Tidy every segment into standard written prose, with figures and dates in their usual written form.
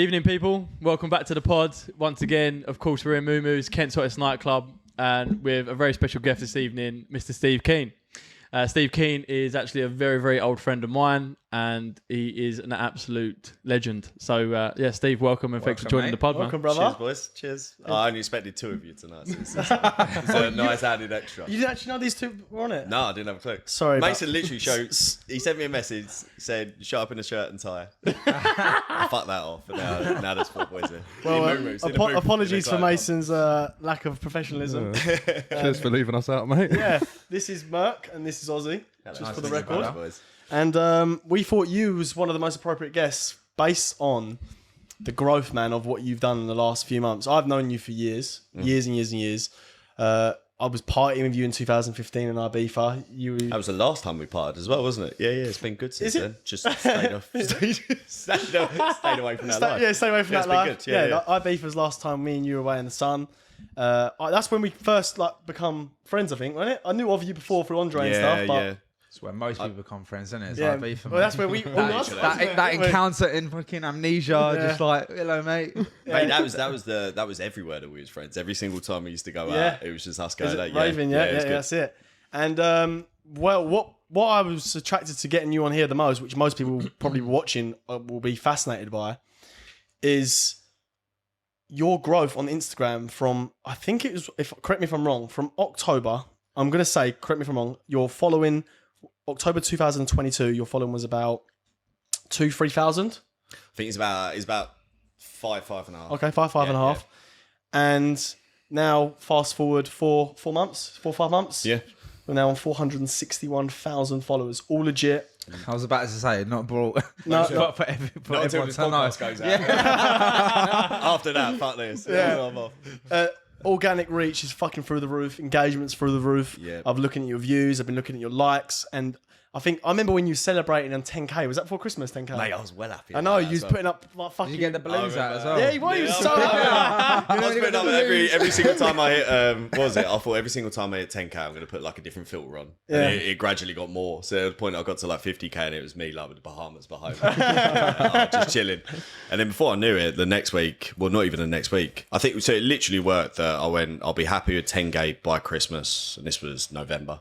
Evening, people. Welcome back to the pod. Once again, of course, we're in Moo Moo's, Kent's hottest nightclub, and with a very special guest this evening, Mr. Steve Keane. Steve Keane is actually a very, very old friend of mine, and he is an absolute legend. So, Steve, welcome, and thanks for joining the pod, welcome, man. Brother. Cheers, boys. Cheers. I only expected two of you tonight. So it's a nice added extra. You didn't actually know these two were on it? No, I didn't have a clue. Sorry, Mason literally he sent me a message, said, show up in a shirt and tie. I fucked that off, and now there's four boys here. Well, apologies for Mason's lack of professionalism. Cheers for leaving us out, mate. Yeah, this is Merc, and this is Ozzy, just Nice for the to meet you, record. boys. And we thought you was one of the most appropriate guests based on the growth, man, of what you've done in the last few months. I've known you for years and years. I was partying with you in 2015 in Ibiza. That was the last time we parted as well, wasn't it? Yeah, it's been good since then. Just stayed away from that life. Yeah, stay away from that life. Good. Yeah. Ibiza's last time me and you were away in the sun. That's when we first become friends, I think, wasn't it? I knew of you before through Andre and stuff, but it's where most people become friends, isn't it? It's yeah, like beef, well, that's where we that encounter in fucking amnesia, just like, hello, mate. Mate, that was everywhere that we was friends. Every single time we used to go out, it was just us going out. Raving, that's it. And what I was attracted to getting you on here the most, which most people probably watching will be fascinated by, is your growth on Instagram from, I think it was, correct me if I'm wrong, from October. I'm gonna say, correct me if I'm wrong. Your following, October 2022, your following was about 3,000. I think it's about 5.5. Okay, 5.5. And now, fast forward 4 5 months. Yeah. We're now on 461,000 followers. All legit. I was about to say, not brought. No, not for everyone this to know. podcast goes out. After that, fuck this. Yeah. Organic reach is fucking through the roof. Engagement's through the roof. Yeah. I've been looking at your views. I've been looking at your likes. And I remember when you celebrated on 10K. Was that before Christmas, 10K? Mate, I was well happy. I know, you was putting up like fucking... Did you get the balloons out as well? Yeah, he was so happy. I was putting up every single time I hit, what was it? I thought every single time I hit 10K, I'm going to put like a different filter on. Yeah. And it gradually got more. So at the point I got to like 50K and it was me like with the Bahamas behind me. Just chilling. And then before I knew it, the next week, well, not even the next week, I think, so it literally worked that I went, I'll be happy with 10K by Christmas. And this was November.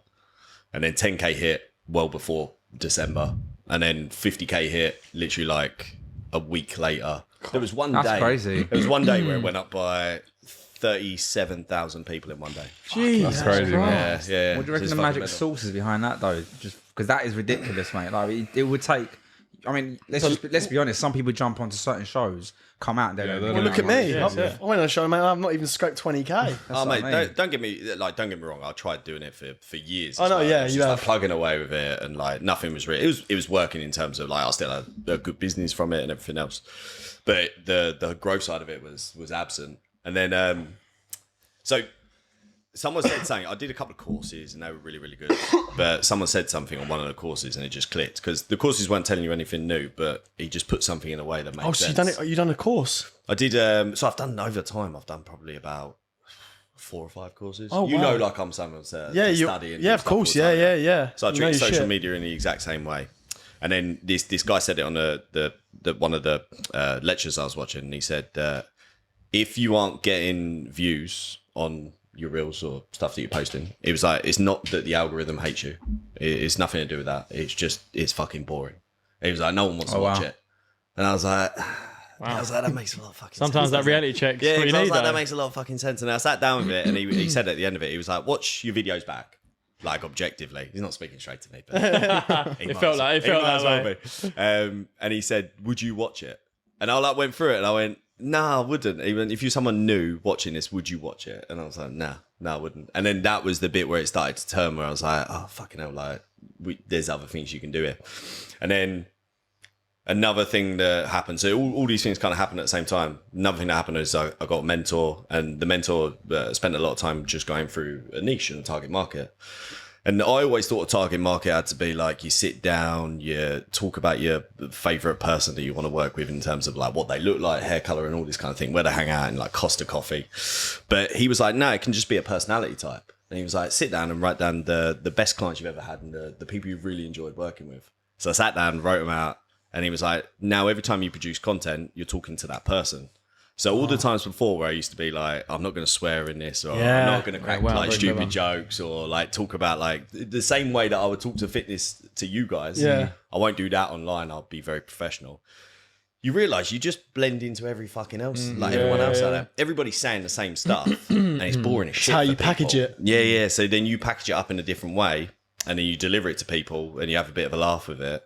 And then 10K hit well before December. And then 50K hit literally like a week later. There was one That's day. crazy. There was one day where it went up by 37,000 people in one day. Jeez, That's crazy, man. Yeah. What do you reckon the magic sauce is behind that, though? Just because that is ridiculous, mate. Like it would take. I mean, let's be honest. Some people jump onto certain shows, come out, and they don't. Well, look at me. I went on a show, mate. I've not even scraped 20K. Oh, mate, I mean. don't get me wrong. I tried doing it for years. I know, yeah, you you just have. like plugging away with it, and like nothing was really. It was working in terms of like I still had a good business from it and everything else, but the growth side of it was absent. And then so someone said something. I did a couple of courses and they were really, really good. But someone said something on one of the courses and it just clicked because the courses weren't telling you anything new, but he just put something in a way that made sense. So you done a course? I did. So I've done over time. I've done probably about 4 or 5 courses. Oh, you wow. know, like I'm someone studying. Yeah, of course. Yeah. So I You know treat your social shit. media in the exact same way. And then this guy said it on the one of the lectures I was watching. And he said, if you aren't getting views on your reels or stuff that you're posting, it was like, it's not that the algorithm hates you. It's nothing to do with that. It's fucking boring. He was like, no one wants to watch it. And I was like, that makes a lot of fucking Sometimes sense. that reality check. Yeah, what you I was need, like, that though. makes a lot of fucking sense. And I sat down with it and he said at the end of it, he was like, watch your videos back. Like objectively, he's not speaking straight to me, but It felt that way. And he said, "Would you watch it?" And I like went through it, and I went, "Nah, I wouldn't. Even if you're someone new watching this, would you watch it?" And I was like, "Nah, I wouldn't." And then that was the bit where it started to turn, where I was like, "Oh fucking hell! Like, there's other things you can do here." And then another thing that happened, so all these things kind of happened at the same time. Another thing that happened is I got a mentor, and the mentor spent a lot of time just going through a niche and a target market. And I always thought a target market had to be like you sit down, you talk about your favorite person that you want to work with in terms of like what they look like, hair color, and all this kind of thing, where they hang out, and like cost of coffee. But he was like, no, it can just be a personality type. And he was like, sit down and write down the best clients you've ever had and the people you've really enjoyed working with. So I sat down, wrote them out. And he was like, now every time you produce content, you're talking to that person. So all the times before where I used to be like, I'm not going to swear in this, or I'm not going to crack Wow, like very stupid clever. jokes, or like talk about like the same way that I would talk to fitness to you guys. Yeah. I won't do that online. I'll be very professional. You realise you just blend into every fucking else, like everyone else out there. Everybody's saying the same stuff, and it's boring as shit. how for you package people. it. Yeah. So then you package it up in a different way, and then you deliver it to people, and you have a bit of a laugh with it,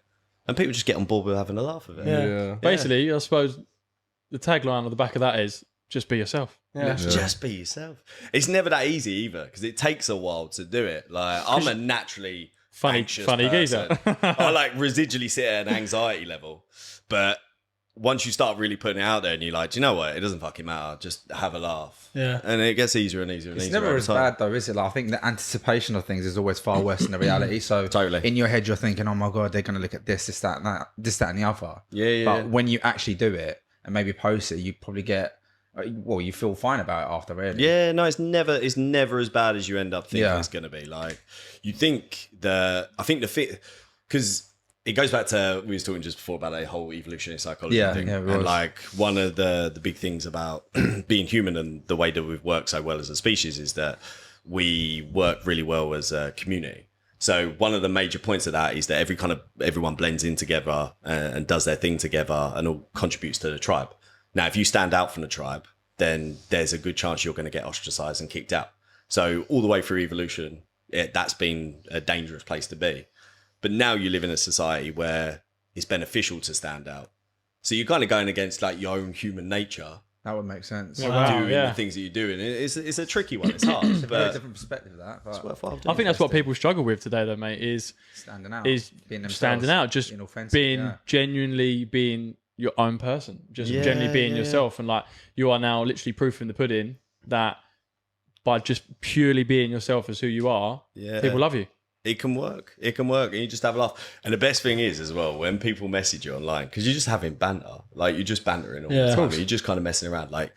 and people just get on board with having a laugh with it. Yeah. Basically, I suppose the tagline on the back of that is just be yourself. Yeah. Just be yourself. It's never that easy either, because it takes a while to do it. Like I'm a naturally Funny anxious geezer. person. I like residually sit at an anxiety level, but once you start really putting it out there, and you're like, do you know what? It doesn't fucking matter. Just have a laugh. Yeah. And it gets easier and easier and It's easier. never over as time. bad though, is it? Like, I think the anticipation of things is always far worse than the reality. So Totally. in your head, you're thinking, "Oh my god, they're going to look at this, that, and that, this, that, and the other." Yeah. But when you actually do it and maybe post it, you probably get, well, you feel fine about it after, really. Yeah, no, it's never as bad as you end up thinking Yeah. it's going to be. Like, you think I think the fit, because it goes back to, we was talking just before about a whole evolutionary psychology thing. Yeah, it and was. like one of the big things about being human and the way that we've worked so well as a species is that we work really well as a community. So one of the major points of that is that everyone blends in together and does their thing together and all contributes to the tribe. Now, if you stand out from the tribe, then there's a good chance you're going to get ostracized and kicked out. So all the way through evolution, that's been a dangerous place to be. But now you live in a society where it's beneficial to stand out. So you're kind of going against like your own human nature, That would make sense. Wow, doing yeah. the things that you're doing. It's a tricky one. It's hard, Very but different perspective of that. But it's worthwhile. I think that's what people struggle with today, though, mate. Is standing out, is being themselves, standing out, just being authentic, being yeah. genuinely being your own person, just Yeah, genuinely being yeah. yourself, and like you are now literally proof in the pudding that by just purely being yourself as who you are, Yeah. people love you. It can work. It can work. And you just have a laugh. And the best thing is as well, when people message you online, because you're just having banter, like you're just bantering all Yeah. the Of time. You're just kind of messing around. Like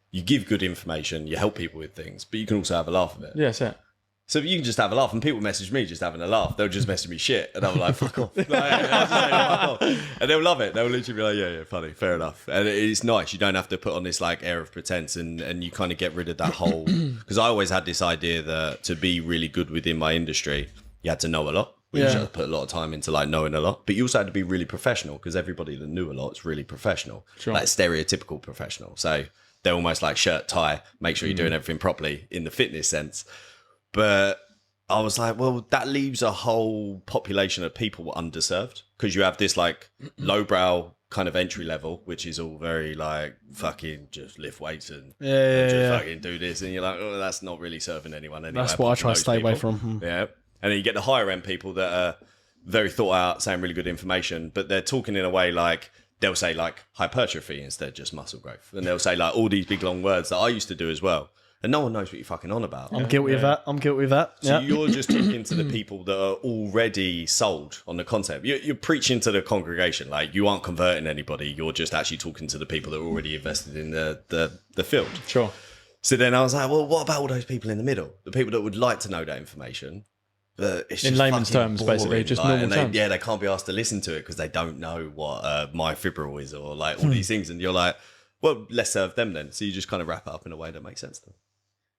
you give good information, you help people with things, but you can also have a laugh with it. Yeah, that's it. So you can just have a laugh, and people message me just having a laugh. They'll just message me shit, and I'm like, fuck off. Like, I'll just say, fuck off. And they'll love it. They'll literally be like, yeah, funny, fair enough. And it's nice. You don't have to put on this like air of pretense, and you kind of get rid of that whole. Because I always had this idea that to be really good within my industry, you had to know a lot. You Yeah. just had to put a lot of time into like knowing a lot, but you also had to be really professional because everybody that knew a lot is really professional, like stereotypical professional. So they're almost like shirt, tie, make sure you're doing everything properly in the fitness sense. But I was like, well, that leaves a whole population of people underserved because you have this like lowbrow kind of entry level, which is all very like fucking just lift weights and just fucking do this. And you're like, oh, that's not really serving anyone anyway. That's what I apart from try to those stay away people. from. Yeah. And then you get the higher end people that are very thought out, saying really good information, but they're talking in a way like they'll say like hypertrophy instead of just muscle growth. And they'll say like all these big long words that I used to do as well. And no one knows what you're fucking on about. I'm guilty of that. I'm guilty of that. So Yeah. you're just talking to the people that are already sold on the concept. You're preaching to the congregation. Like you aren't converting anybody. You're just actually talking to the people that are already invested in the field. Sure. So then I was like, well, what about all those people in the middle? The people that would like to know that information. But it's In just layman's fucking terms, basically, boring. just Like, normal and terms. they can't be asked to listen to it because they don't know what myfibril is or like all these things. And you're like, well, let's serve them then. So you just kind of wrap it up in a way that makes sense to them.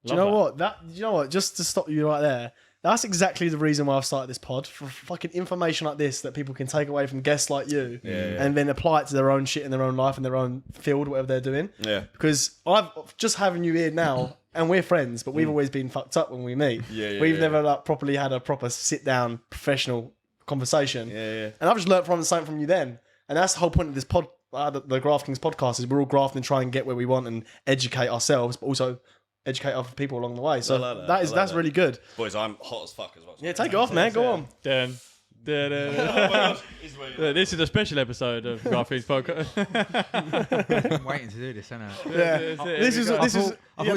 Do you know what? You know what? Just to stop you right there, that's exactly the reason why I've started this pod, for fucking information like this that people can take away from guests like you and then apply it to their own shit in their own life, in their own field, whatever they're doing. Yeah. Because I've just having you here now, and we're friends, but we've always been fucked up when we meet. We've never like properly had a proper sit down professional conversation. And I've just learned something from you then. And that's the whole point of this pod, the Graft Kings podcast, is we're all grafting and try and get where we want and educate ourselves, but also educate other people along the way. So like that. that's really good. Boys, I'm hot as fuck as well. Yeah, take it off, man. Go on. Dun, dun, dun. This is a special episode of Graft's podcast. I'm waiting to do this, isn't it? Yeah. This is This is. I thought he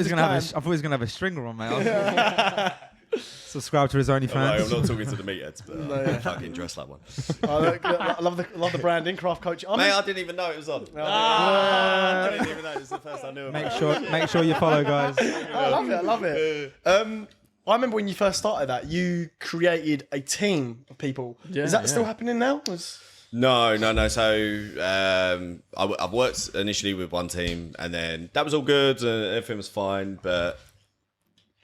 was gonna have a stringer on, mate. Subscribe to his I'm OnlyFans. not talking to the meatheads, but I fucking dress like one. I love the branding, Craft Coach. Mate, I didn't even know it was on. I didn't even know it was the first I knew about it. Make sure you follow, guys. I love it. I remember when you first started that, you created a team of people. Yeah, Is that yeah. still happening now? No. So I've worked initially with one team, and then that was all good, and everything was fine. But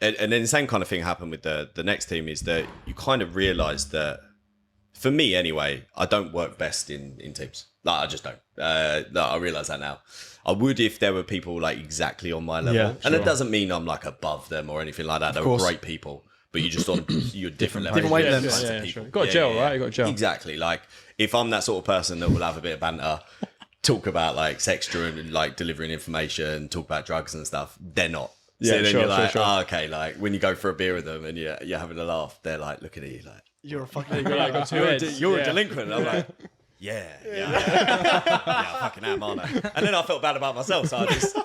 and then the same kind of thing happened with the next team. Is that you kind of realise that, for me anyway, I don't work best in teams. Like, I just don't. I realise that now. I would if there were people like exactly on my level, Yeah, and it doesn't mean I'm like above them or anything like that. They're course. great people. But you're just on you're different levels. Different wavelengths. Yeah, sure. You've got a gel, right? You've got a gel. Exactly. Like, if I'm that sort of person that will have a bit of banter, talk about like sex and like delivering information, talk about drugs and stuff, they're not. So Yeah, then sure, you're like, sure. oh, okay, like when you go for a beer with them and you're having a laugh, they're like looking at you like, You're a fucking. got two heads. you're a Yeah. delinquent. And I'm like, yeah, I fucking am, aren't I? And then I felt bad about myself, so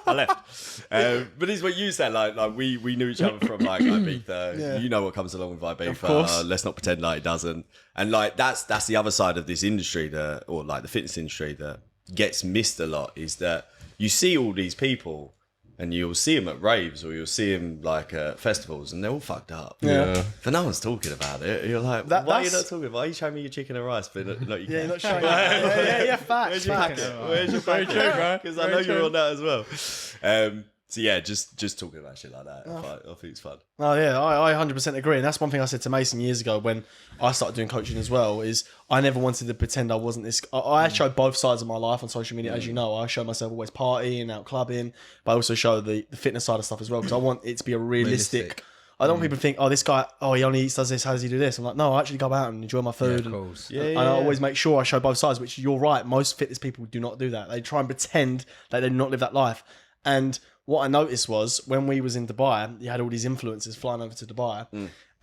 I left. But it's what you said, like we knew each other from like Ibiza. Yeah. You know what comes along with Ibiza. Of course. Let's not pretend like it doesn't. And like that's the other side of this industry, or like the fitness industry, that gets missed a lot, is that you see all these people. And you'll see them at raves, or you'll see them like at festivals, and they're all fucked up. Yeah. But no one's talking about it. You're like, why are you not talking? Why are you showing me your chicken and rice, but not your Yeah, cake? not showing. Yeah, facts. Where's your Facts. packet? Where's your packet? true, bro. Because I Very know you're true. on that as well. So yeah, just talking about shit like that. I think it's fun. Oh yeah, I 100% agree, and that's one thing I said to Mason years ago when I started doing coaching as well. Is I never wanted to pretend I wasn't this. I show both sides of my life on social media, as you know. I show myself always partying, out clubbing, but I also show the fitness side of stuff as well, because I want it to be a realistic. I don't want people to think, oh, this guy, he only eats, does this. How does he do this? I'm like, no, I actually go out and enjoy my food. of course. Yeah, And I always make sure I show both sides, which you're right. Most fitness people do not do that. They try and pretend that they do not live that life. And what I noticed was when we was in Dubai, you had all these influencers flying over to Dubai,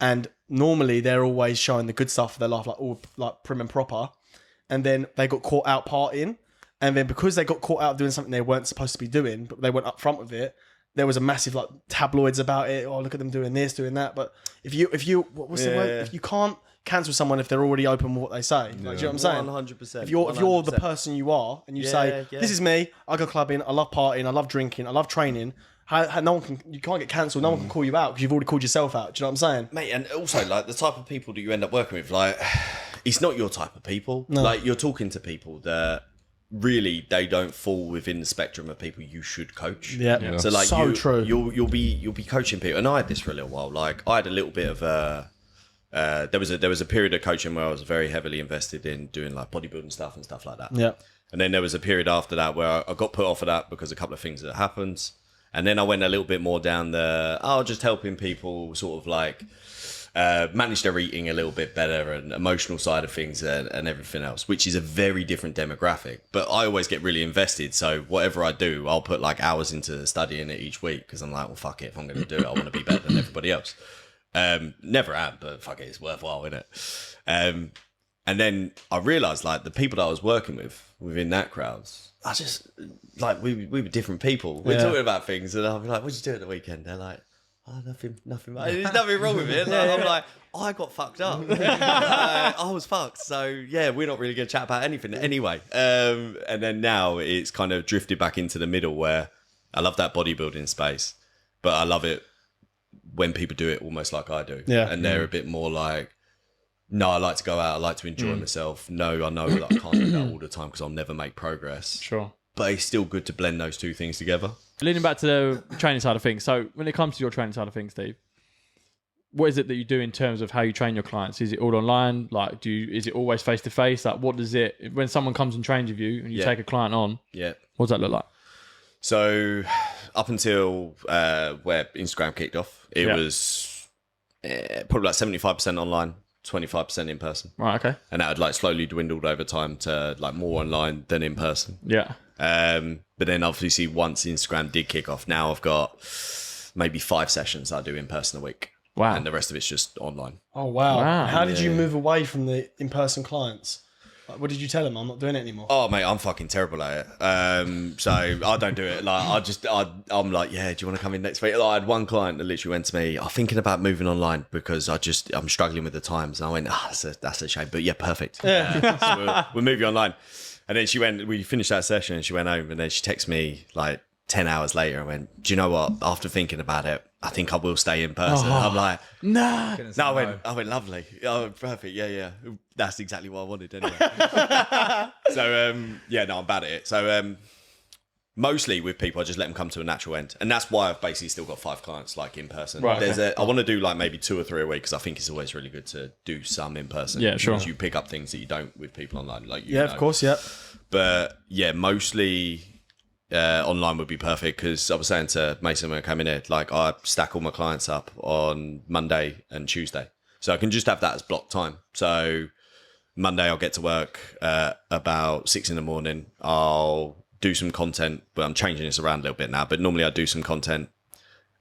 and normally they're always showing the good stuff of their life, like all like prim and proper. And then they got caught out partying, and then because they got caught out doing something they weren't supposed to be doing, but they went up front with it, there was a massive like tabloids about it. Oh, look at them doing this, doing that. But if you what's the word? If you can't cancel someone if they're already open with what they say, like, do you know what I'm saying? 100%. If you're the person you are, and you say, yeah. "This is me. I go clubbing. I love partying. I love drinking. I love training." How no one can, you can't get cancelled. No one can call you out because you've already called yourself out. Do you know what I'm saying? Mate, and also like the type of people that you end up working with, like it's not your type of people. Like you're talking to people that really they don't fall within the spectrum of people you should coach. Yeah. So like So true. You'll be coaching people, and I had this for a little while. Like I had a little bit of a. There was a period of coaching where I was very heavily invested in doing like bodybuilding stuff and stuff like that. Yeah. And then there was a period after that where I got put off of that because a couple of things that happened. And then I went a little bit more down just helping people sort of like manage their eating a little bit better and emotional side of things and everything else, which is a very different demographic. But I always get really invested. So whatever I do, I'll put like hours into studying it each week because I'm like, well, fuck it. If I'm going to do it, I want to be better than everybody else. Never am, but fuck it, it's worthwhile, isn't it? And then I realised like the people that I was working with within that crowd, I just like we were different people. We're talking about things, and I'll be like, "What'd you do at the weekend?" They're like, "Oh, nothing. There's nothing wrong with it." Like, I'm like, "I got fucked up. I was fucked." So yeah, we're not really going to chat about anything anyway. And then now it's kind of drifted back into the middle where I love that bodybuilding space, but I love it when people do it almost like I do. Yeah. And they're a bit more like, no, I like to go out. I like to enjoy myself. No, I know that I can't do that all the time because I'll never make progress. Sure. But it's still good to blend those two things together. Leaning back to the training side of things. So when it comes to your training side of things, Steve, what is it that you do in terms of how you train your clients? Is it all online? Like, is it always face to face? Like, what does it, when someone comes and trains with you and you take a client on, Yeah. what does that look like? So up until where Instagram kicked off, it was probably like 75% online, 25% in person. Right, okay. And that had like slowly dwindled over time to like more online than in person. Yeah. But then obviously once Instagram did kick off, now I've got maybe 5 sessions I do in person a week. Wow. And the rest of it's just online. Oh wow! Wow. How did you move away from the in-person clients? Like, what did you tell them? I'm not doing it anymore. Oh mate, I'm fucking terrible at it. So I don't do it. Like I'm like, yeah, do you want to come in next week? Like, I had one client that literally went to me, I'm thinking about moving online because I'm struggling with the times. And I went, that's a shame, but yeah, perfect. Yeah. So we'll move you online. And then we finished that session and she went home and then she texted me like 10 hours later, I went, do you know what? After thinking about it, I think I will stay in person. I'm like, Nah. no, I went, lovely. Oh, perfect. Yeah. That's exactly what I wanted anyway. So, no, I'm bad at it. So, mostly with people, I just let them come to a natural end. And that's why I've basically still got 5 clients, like, in person. Right, I want to do, like, maybe 2 or 3 a week, because I think it's always really good to do some in person. Yeah, sure. Because you pick up things that you don't with people online. Like, Yeah, of course, yeah. But, yeah, mostly online would be perfect, because I was saying to Mason when I came in here, like, I stack all my clients up on Monday and Tuesday. So I can just have that as block time. So Monday I'll get to work about 6 a.m. I'll do some content, but I'm changing this around a little bit now. But normally I do some content,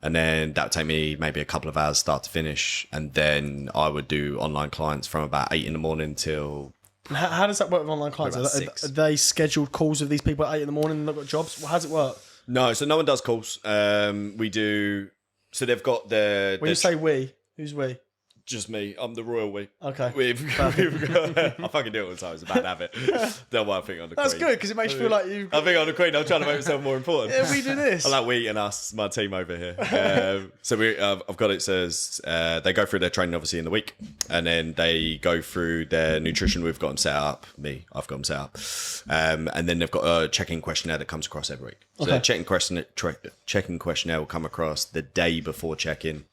and then that would take me maybe a couple of hours start to finish. And then I would do online clients from about 8 a.m. till... How does that work with online clients? About Are 6. they scheduled calls with these people at 8 a.m. and they've got jobs? How does it work? No, so no one does calls. We do... So they've got their... When you say we, who's we? Just me. I'm the royal we. Okay. We've got, I fucking do it all the time. It's a bad habit. Don't want to think on the That's queen. good, because it makes you feel like you've I think on the queen, I'm trying to make myself more important. Yeah, we do this. I like we and us, my team over here. So I've got it says they go through their training obviously in the week, and then they go through their nutrition. We've got them set up. I've got them set up, and then they've got a check-in questionnaire that comes across every week. So the check-in questionnaire will come across the day before check-in.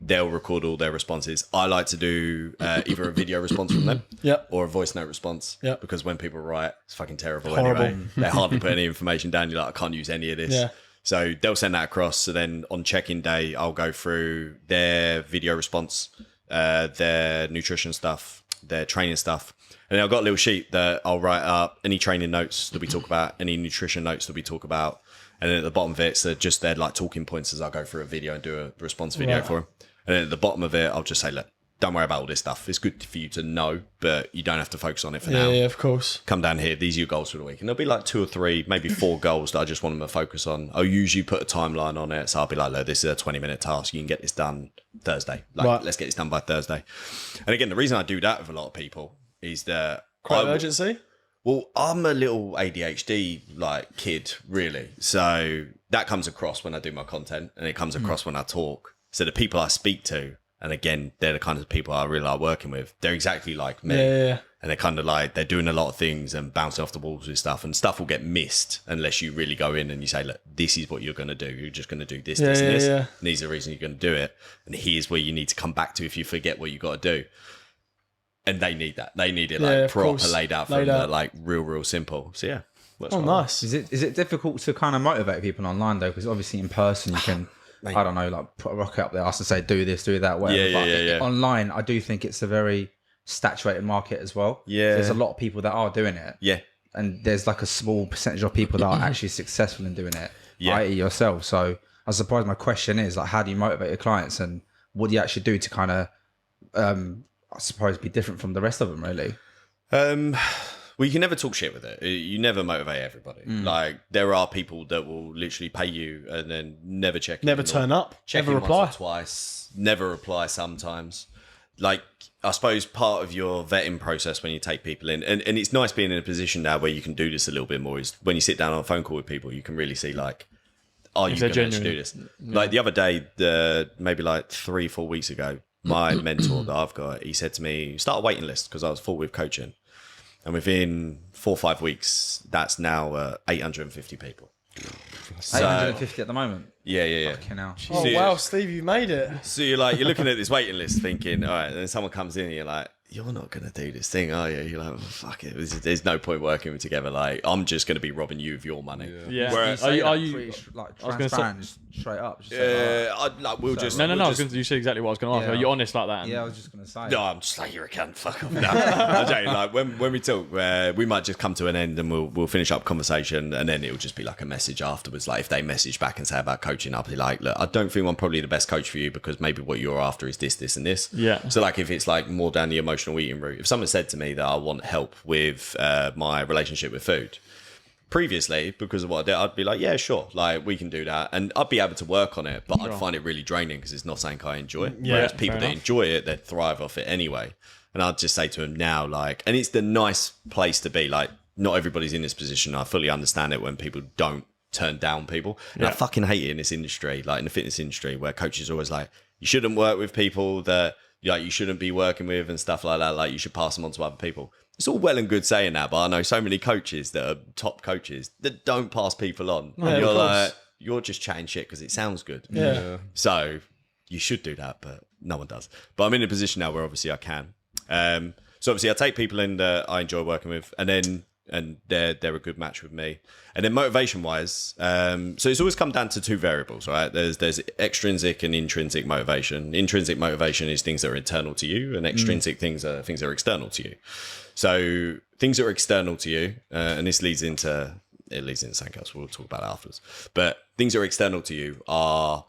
They'll record all their responses. I like to do either a video response from them, or a voice note response, because when people write, it's fucking terrible. Horrible. Anyway. They hardly put any information down. You're like, I can't use any of this. Yeah. So they'll send that across. So then on check-in day, I'll go through their video response, their nutrition stuff, their training stuff. And then I've got a little sheet that I'll write up any training notes that we talk about, any nutrition notes that we talk about. And then at the bottom of it, so just they're like talking points as I go through a video and do a response video for them. And then at the bottom of it, I'll just say, look, don't worry about all this stuff. It's good for you to know, but you don't have to focus on it for now. Yeah, of course. Come down here. These are your goals for the week. And there'll be like 2 or 3, maybe 4 goals that I just want them to focus on. I'll usually put a timeline on it. So I'll be like, look, this is a 20-minute task. You can get this done Thursday. Let's get this done by Thursday. And again, the reason I do that with a lot of people is that... Quite urgency? Well, I'm a little ADHD like kid, really. So that comes across when I do my content, and it comes across when I talk. So the people I speak to, and again, they're the kind of people I really like working with. They're exactly like me. Yeah. And they're kind of like, they're doing a lot of things and bouncing off the walls with stuff, and stuff will get missed unless you really go in and you say, look, this is what you're going to do. You're just going to do this, and this. And these are the reasons you're going to do it. And here's where you need to come back to if you forget what you got to do. And they need that. They need it like proper laid out for them, like real simple. So yeah. Nice. Is it difficult to kind of motivate people online though? Because obviously in person you can, I don't know, like put a rocket up there, ask to say do this, do that, whatever. Yeah. Online, I do think it's a very saturated market as well. Yeah. There's a lot of people that are doing it. Yeah. And there's like a small percentage of people that are actually successful in doing it, i.e. yourself. So I suppose my question is like, how do you motivate your clients, and what do you actually do to kind of, I suppose, be different from the rest of them, really? Well, you can never talk shit with it. You never motivate everybody. Like, there are people that will literally pay you and then never check in. Never turn up. Check Never in reply. once or twice. Never reply sometimes. Like, I suppose part of your vetting process when you take people in, and it's nice being in a position now where you can do this a little bit more, is when you sit down on a phone call with people, you can really see, like, are you going to actually do this? Like, the other day, maybe like 3-4 weeks ago, my mentor that I've got, he said to me, start a waiting list, because I was full with coaching. And within 4 or 5 weeks, that's now 850 people. 850 at the moment. Yeah. Fucking hell. Oh, So- wow, Steve, you made it. So you're looking at this waiting list thinking, all right, and then someone comes in and you're like, you're not going to do this thing, are you? You're like, well, fuck it. There's no point working together. Like, I'm just going to be robbing you of your money. Yeah. Whereas- Are Are you? you like I was gonna transparent, just straight up? Just say, we'll just... No. we'll I was just- gonna, you said exactly what I was going to ask. Yeah. Are you honest like that? yeah, I was just gonna say. No, I'm just like, you're a cunt, fuck off. No, I'm joking. Like, when we talk, we might just come to an end and we'll finish up conversation, and then it'll just be like a message afterwards. Like, if they message back and say about coaching, I'll be like, look, I don't think I'm probably the best coach for you, because maybe what you're after is this, this, and this. Yeah. So like, if it's like more down the emotional eating route, if someone said to me that I want help with my relationship with food, previously, because of what I did, I'd be like, yeah, sure, like, we can do that, and I'd be able to work on it, but I'd find it really draining because it's not something I enjoy. Whereas people fair that enough. enjoy it, they thrive off it anyway. And I'd just say to them now, like, and it's the nice place to be. Like, not everybody's in this position. I fully understand it when people don't turn down people. And I fucking hate it in this industry, like in the fitness industry, where coaches are always like, you shouldn't work with people that like you shouldn't be working with and stuff like that. Like you should pass them on to other people. It's all well and good saying that, but I know so many coaches that are top coaches that don't pass people on. Yeah, and you're of course. like, you're just chatting shit because it sounds good. Yeah. So you should do that, but no one does. But I'm in a position now where obviously I can. So obviously I take people in that I enjoy working with, and they're a good match with me. And then motivation wise, so it's always come down to two variables, right? There's extrinsic and intrinsic motivation. Intrinsic motivation is things that are internal to you, and extrinsic things are external to you. So things that are external to you, and this leads into something else. We'll talk about it afterwards. But things that are external to you are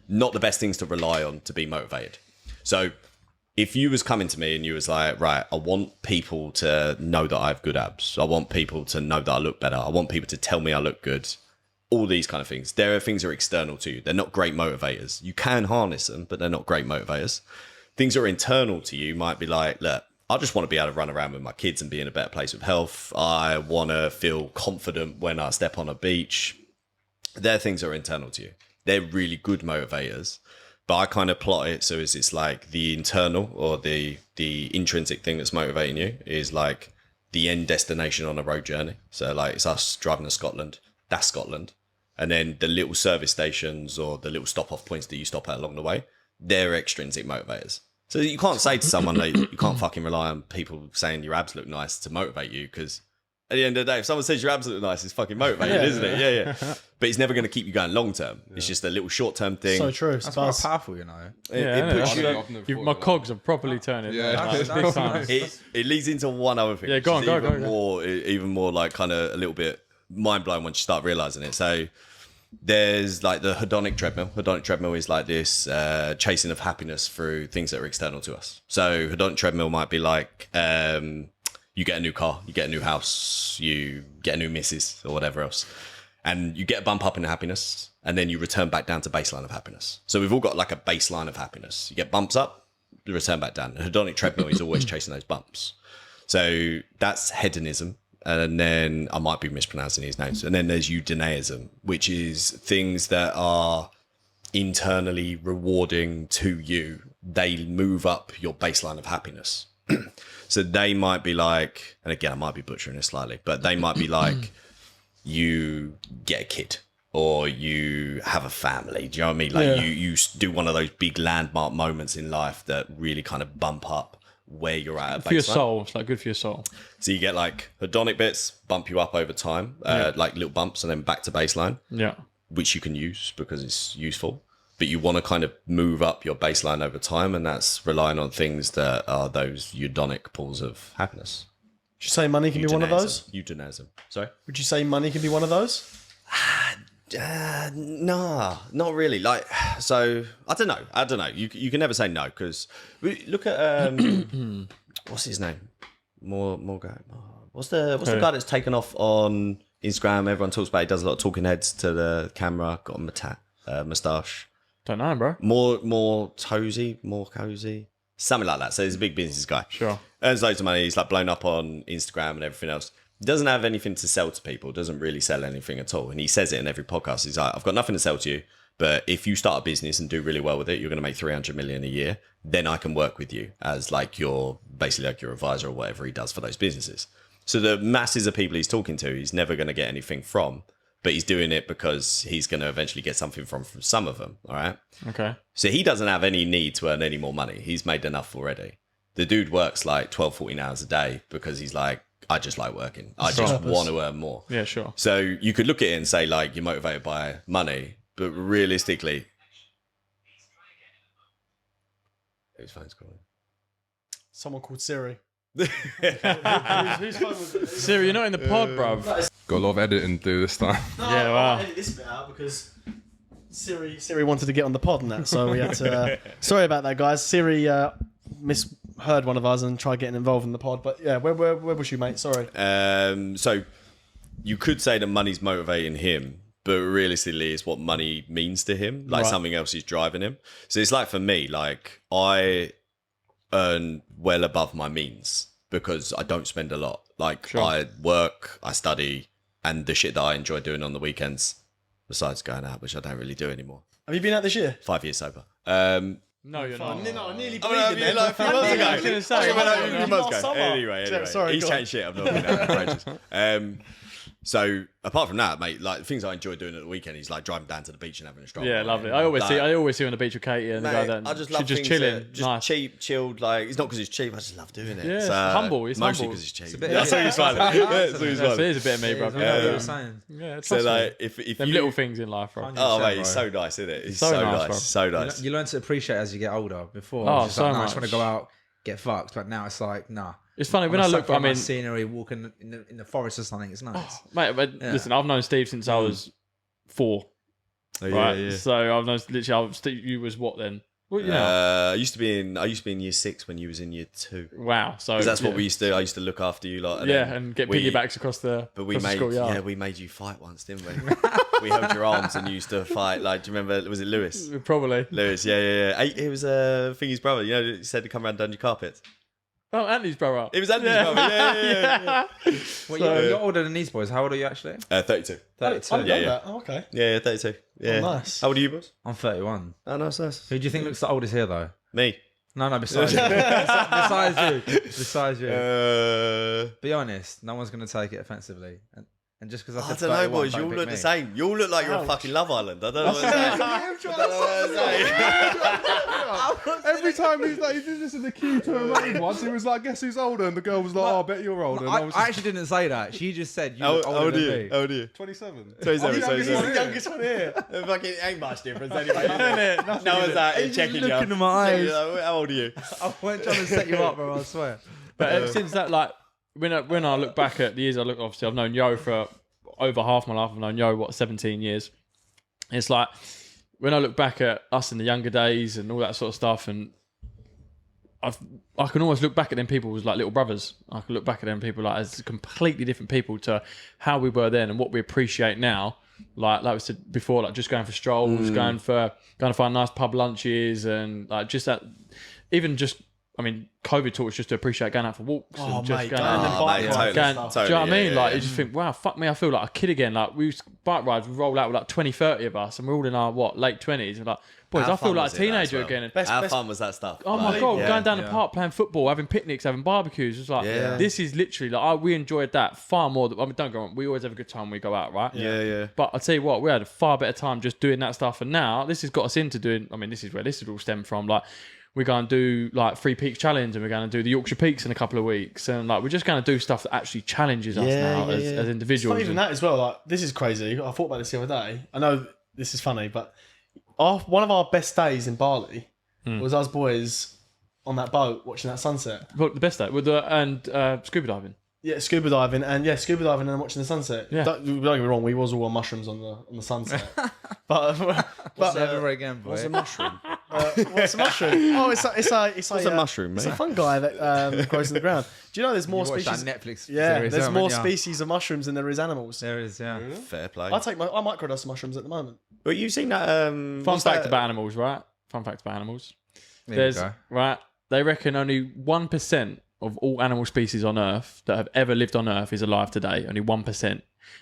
not the best things to rely on to be motivated. So if you was coming to me and you was like, right, I want people to know that I have good abs. I want people to know that I look better. I want people to tell me I look good. All these kind of things. There are things that are external to you. They're not great motivators. You can harness them, but they're not great motivators. Things that are internal to you might be like, look, I just want to be able to run around with my kids and be in a better place with health. I want to feel confident when I step on a beach. They're things that are internal to you. They're really good motivators. But I kind of plot it so it's like the internal or the intrinsic thing that's motivating you is like the end destination on a road journey. So like it's us driving to Scotland. That's Scotland. And then the little service stations or the little stop-off points that you stop at along the way, they're extrinsic motivators. So you can't say to someone that you can't fucking rely on people saying your abs look nice to motivate you, because at the end of the day, if someone says your abs look nice, it's fucking motivating, isn't it? Yeah. But it's never going to keep you going long term. It's just a little short term thing. So true. That's quite powerful, you know. It puts you. I've never thought My of cogs are properly turning. Yeah. Like, That's big time. nice. It leads into one other thing. Yeah, go which on, is go. even more like kind of a little bit mind blowing once you start realizing it. So there's like the hedonic treadmill. Hedonic treadmill is like this chasing of happiness through things that are external to us. So hedonic treadmill might be like you get a new car, you get a new house, you get a new missus or whatever else, and you get a bump up in happiness, and then you return back down to baseline of happiness. So we've all got like a baseline of happiness. You get bumps up, you return back down. The hedonic treadmill is always chasing those bumps. So that's hedonism. And then I might be mispronouncing these names. And then there's eudaemonism, which is things that are internally rewarding to you. They move up your baseline of happiness. So they might be like, and again, I might be butchering this slightly, but they might be like, you get a kid or you have a family. Do you know what I mean? Like you do one of those big landmark moments in life that really kind of bump up where you're at For your soul. It's like good for your soul. So you get like hedonic bits, bump you up over time, like little bumps, and then back to baseline, Yeah. which you can use because it's useful. But you want to kind of move up your baseline over time, and that's relying on things that are those eudaimonic pools of happiness. Would you say money can be one of those? Eudaimonism. Sorry? Would you say money can be one of those? Nah, not really. Like, so I don't know. You can never say no, because look at what's his name? Morgan. What's the guy that's taken off on Instagram? Everyone talks about. He does a lot of talking heads to the camera. Got a moustache. Don't know, bro. More cozy, something like that. So he's a big business guy. Sure. Earns loads of money. He's like blown up on Instagram and everything else. Doesn't have anything to sell to people. Doesn't really sell anything at all. And he says it in every podcast. He's like, I've got nothing to sell to you, but if you start a business and do really well with it, you're going to make 300 million a year. Then I can work with you as like basically like your advisor or whatever he does for those businesses. So the masses of people he's talking to, he's never going to get anything from, but he's doing it because he's going to eventually get something from some of them. All right. Okay. So he doesn't have any need to earn any more money. He's made enough already. The dude works like 12, 14 hours a day because he's like, I just like working. I just want to earn more. Yeah, sure. So you could look at it and say like you're motivated by money, but realistically, whose phone's calling? Someone called Siri. Whose phone was it? Siri, you're not in the pod, bruv. Got a lot of editing to do this time. Yeah, wow. I'll edit this bit out because Siri wanted to get on the pod and that, so we had to. Sorry about that, guys. Siri misheard one of us and tried getting involved in the pod, but yeah, where was you, mate? Sorry. So you could say that money's motivating him, but realistically, it's what money means to him. Like something else is driving him. So it's like for me, like I earn well above my means because I don't spend a lot. Like I work, I study, and the shit that I enjoy doing on the weekends, besides going out, which I don't really do anymore. Have you been out this year? 5 years sober. No, you're not. No, I nearly I mean, believed it. like a few months ago. I was gonna say, I went out a you few months last ago. summer. Anyway, Sorry, he's go on. chatting shit. I've not been out for ages. So apart from that, mate, like the things I enjoy doing at the weekend is like driving down to the beach and having a stroll. Yeah, lovely. I always see you on the beach with Katie and the guy Mate, that I just love just things chilling. that- just Nice. cheap, chilled. Like it's not because it's cheap. I just love doing it. Yeah, It's, it's humble, it's mostly humble. because it's cheap. It's a bit- That's yeah. what he's smiling. Yeah, That's what he's That's, it smiling. is a bit of me, bro. I know what you're saying. Yeah, trust So me. like, if Them you little things in life, bro. oh mate, bro. it's so nice, isn't it? It's So so nice, nice, bro. so nice. You learn to appreciate as you get older. Before, Oh, I was just so like, nah, I much. just want to go out, get fucked. But now it's like, nah. It's funny when I I look. I mean, scenery, walking in the forest or something. It's nice. mate, but Yeah. listen, I've known Steve since I was 4. Oh, Right, so I've known literally. Steve, you was what then? Well, you know, I used to be in year 6 when you was in year 2. wow. So 'Cause that's what yeah. we used to do. I used to look after you lot. Yeah, and get piggybacks across the. But we across the made schoolyard. we made you fight once, didn't we? We held your arms and you used to fight. Like, do you remember? Was it Lewis? Probably. Lewis, yeah. It was Thingy's brother. You know, he said to come around down your carpets. Oh, Anthony's brother. It was Andy's brother. Yeah. Well, you're older than these boys. How old are you actually? 32. 32. I didn't Yeah, know yeah. that. Oh, okay. Yeah, 32. Yeah. Oh, nice. How old are you, boys? I'm 31. Oh, nice. Who do you think looks the oldest here, though? Me. No, besides you. Besides you. Besides you. Be honest, no one's going to take it offensively. And just because I I said don't know, 31, boys. You don't all pick look me. the same. You all look like you're on fucking Love Island. I don't know what to say. I don't know what to say. Every time he did this in the queue to a rave once, he was like, "Guess who's older?" And the girl was like, "Oh, I bet you're older." And I was I just, actually didn't say that. She just said you How look older old are than you? me. How old are you? 27. 27. He's the youngest one here. Fucking ain't much difference anyway. No one's out here checking you. looking in my eyes. How old are you? I wasn't trying to set you up, bro. I swear. But ever since that, like, when I look back at the years I look, obviously I've known Yo for over half my life. I've known Yo 17 years. It's like when I look back at us in the younger days and all that sort of stuff, and I can almost look back at them people as like little brothers. I can look back at them people like as completely different people to how we were then and what we appreciate now. Like we said before, like just going for strolls, going to find nice pub lunches, and like just that. Even just, I mean, COVID taught us just to appreciate going out for walks and just mate, going going out. on the bike mate, rides totally. and Going, stuff. do you know what I mean? Yeah, Like, yeah. you just think, wow, fuck me, I feel like a kid again. Like, we used bike rides, we roll out with like 20, 30 of us, and we're all in our, late 20s. And like, boys, How I feel fun like was a it, that as teenager well? again. And, How best- fun was that stuff? oh my Like, God, yeah. going down the Yeah. park, playing football, having picnics, having barbecues. It's like, Yeah. this is literally, like, we enjoyed that far more. I mean, don't go wrong, we always have a good time when we go out, right? Yeah. But I'll tell you what, we had a far better time just doing that stuff. And now this has got us into doing, I mean, this is where this is all stemmed from. Like, we're going to do like 3 Peaks Challenge, and we're going to do the Yorkshire Peaks in a couple of weeks. And like, we're just going to do stuff that actually challenges us now as It's individuals. not even And- that as well. Like, this is crazy. I thought about this the other day. I know this is funny, but one of our best days in Bali was us boys on that boat watching that sunset. Well, the best day with scuba diving. Yeah, scuba diving and then watching the sunset. Yeah. Don't get me wrong, we was all on mushrooms on the sunset. but Never again, boy. What's a mushroom? what's a mushroom? Oh, it's a mushroom, It's mate? a fungi that grows in the ground. Do you know there's more You watched species? that Netflix Yeah, series, there's haven't more you? species of mushrooms than there is animals. There is, yeah. Fair play. I microdose mushrooms at the moment. But you've seen that. Fun fact about animals, right? Fun fact about animals. There There's you go. right. They reckon only 1% of all animal species on Earth that have ever lived on Earth is alive today. Only 1%,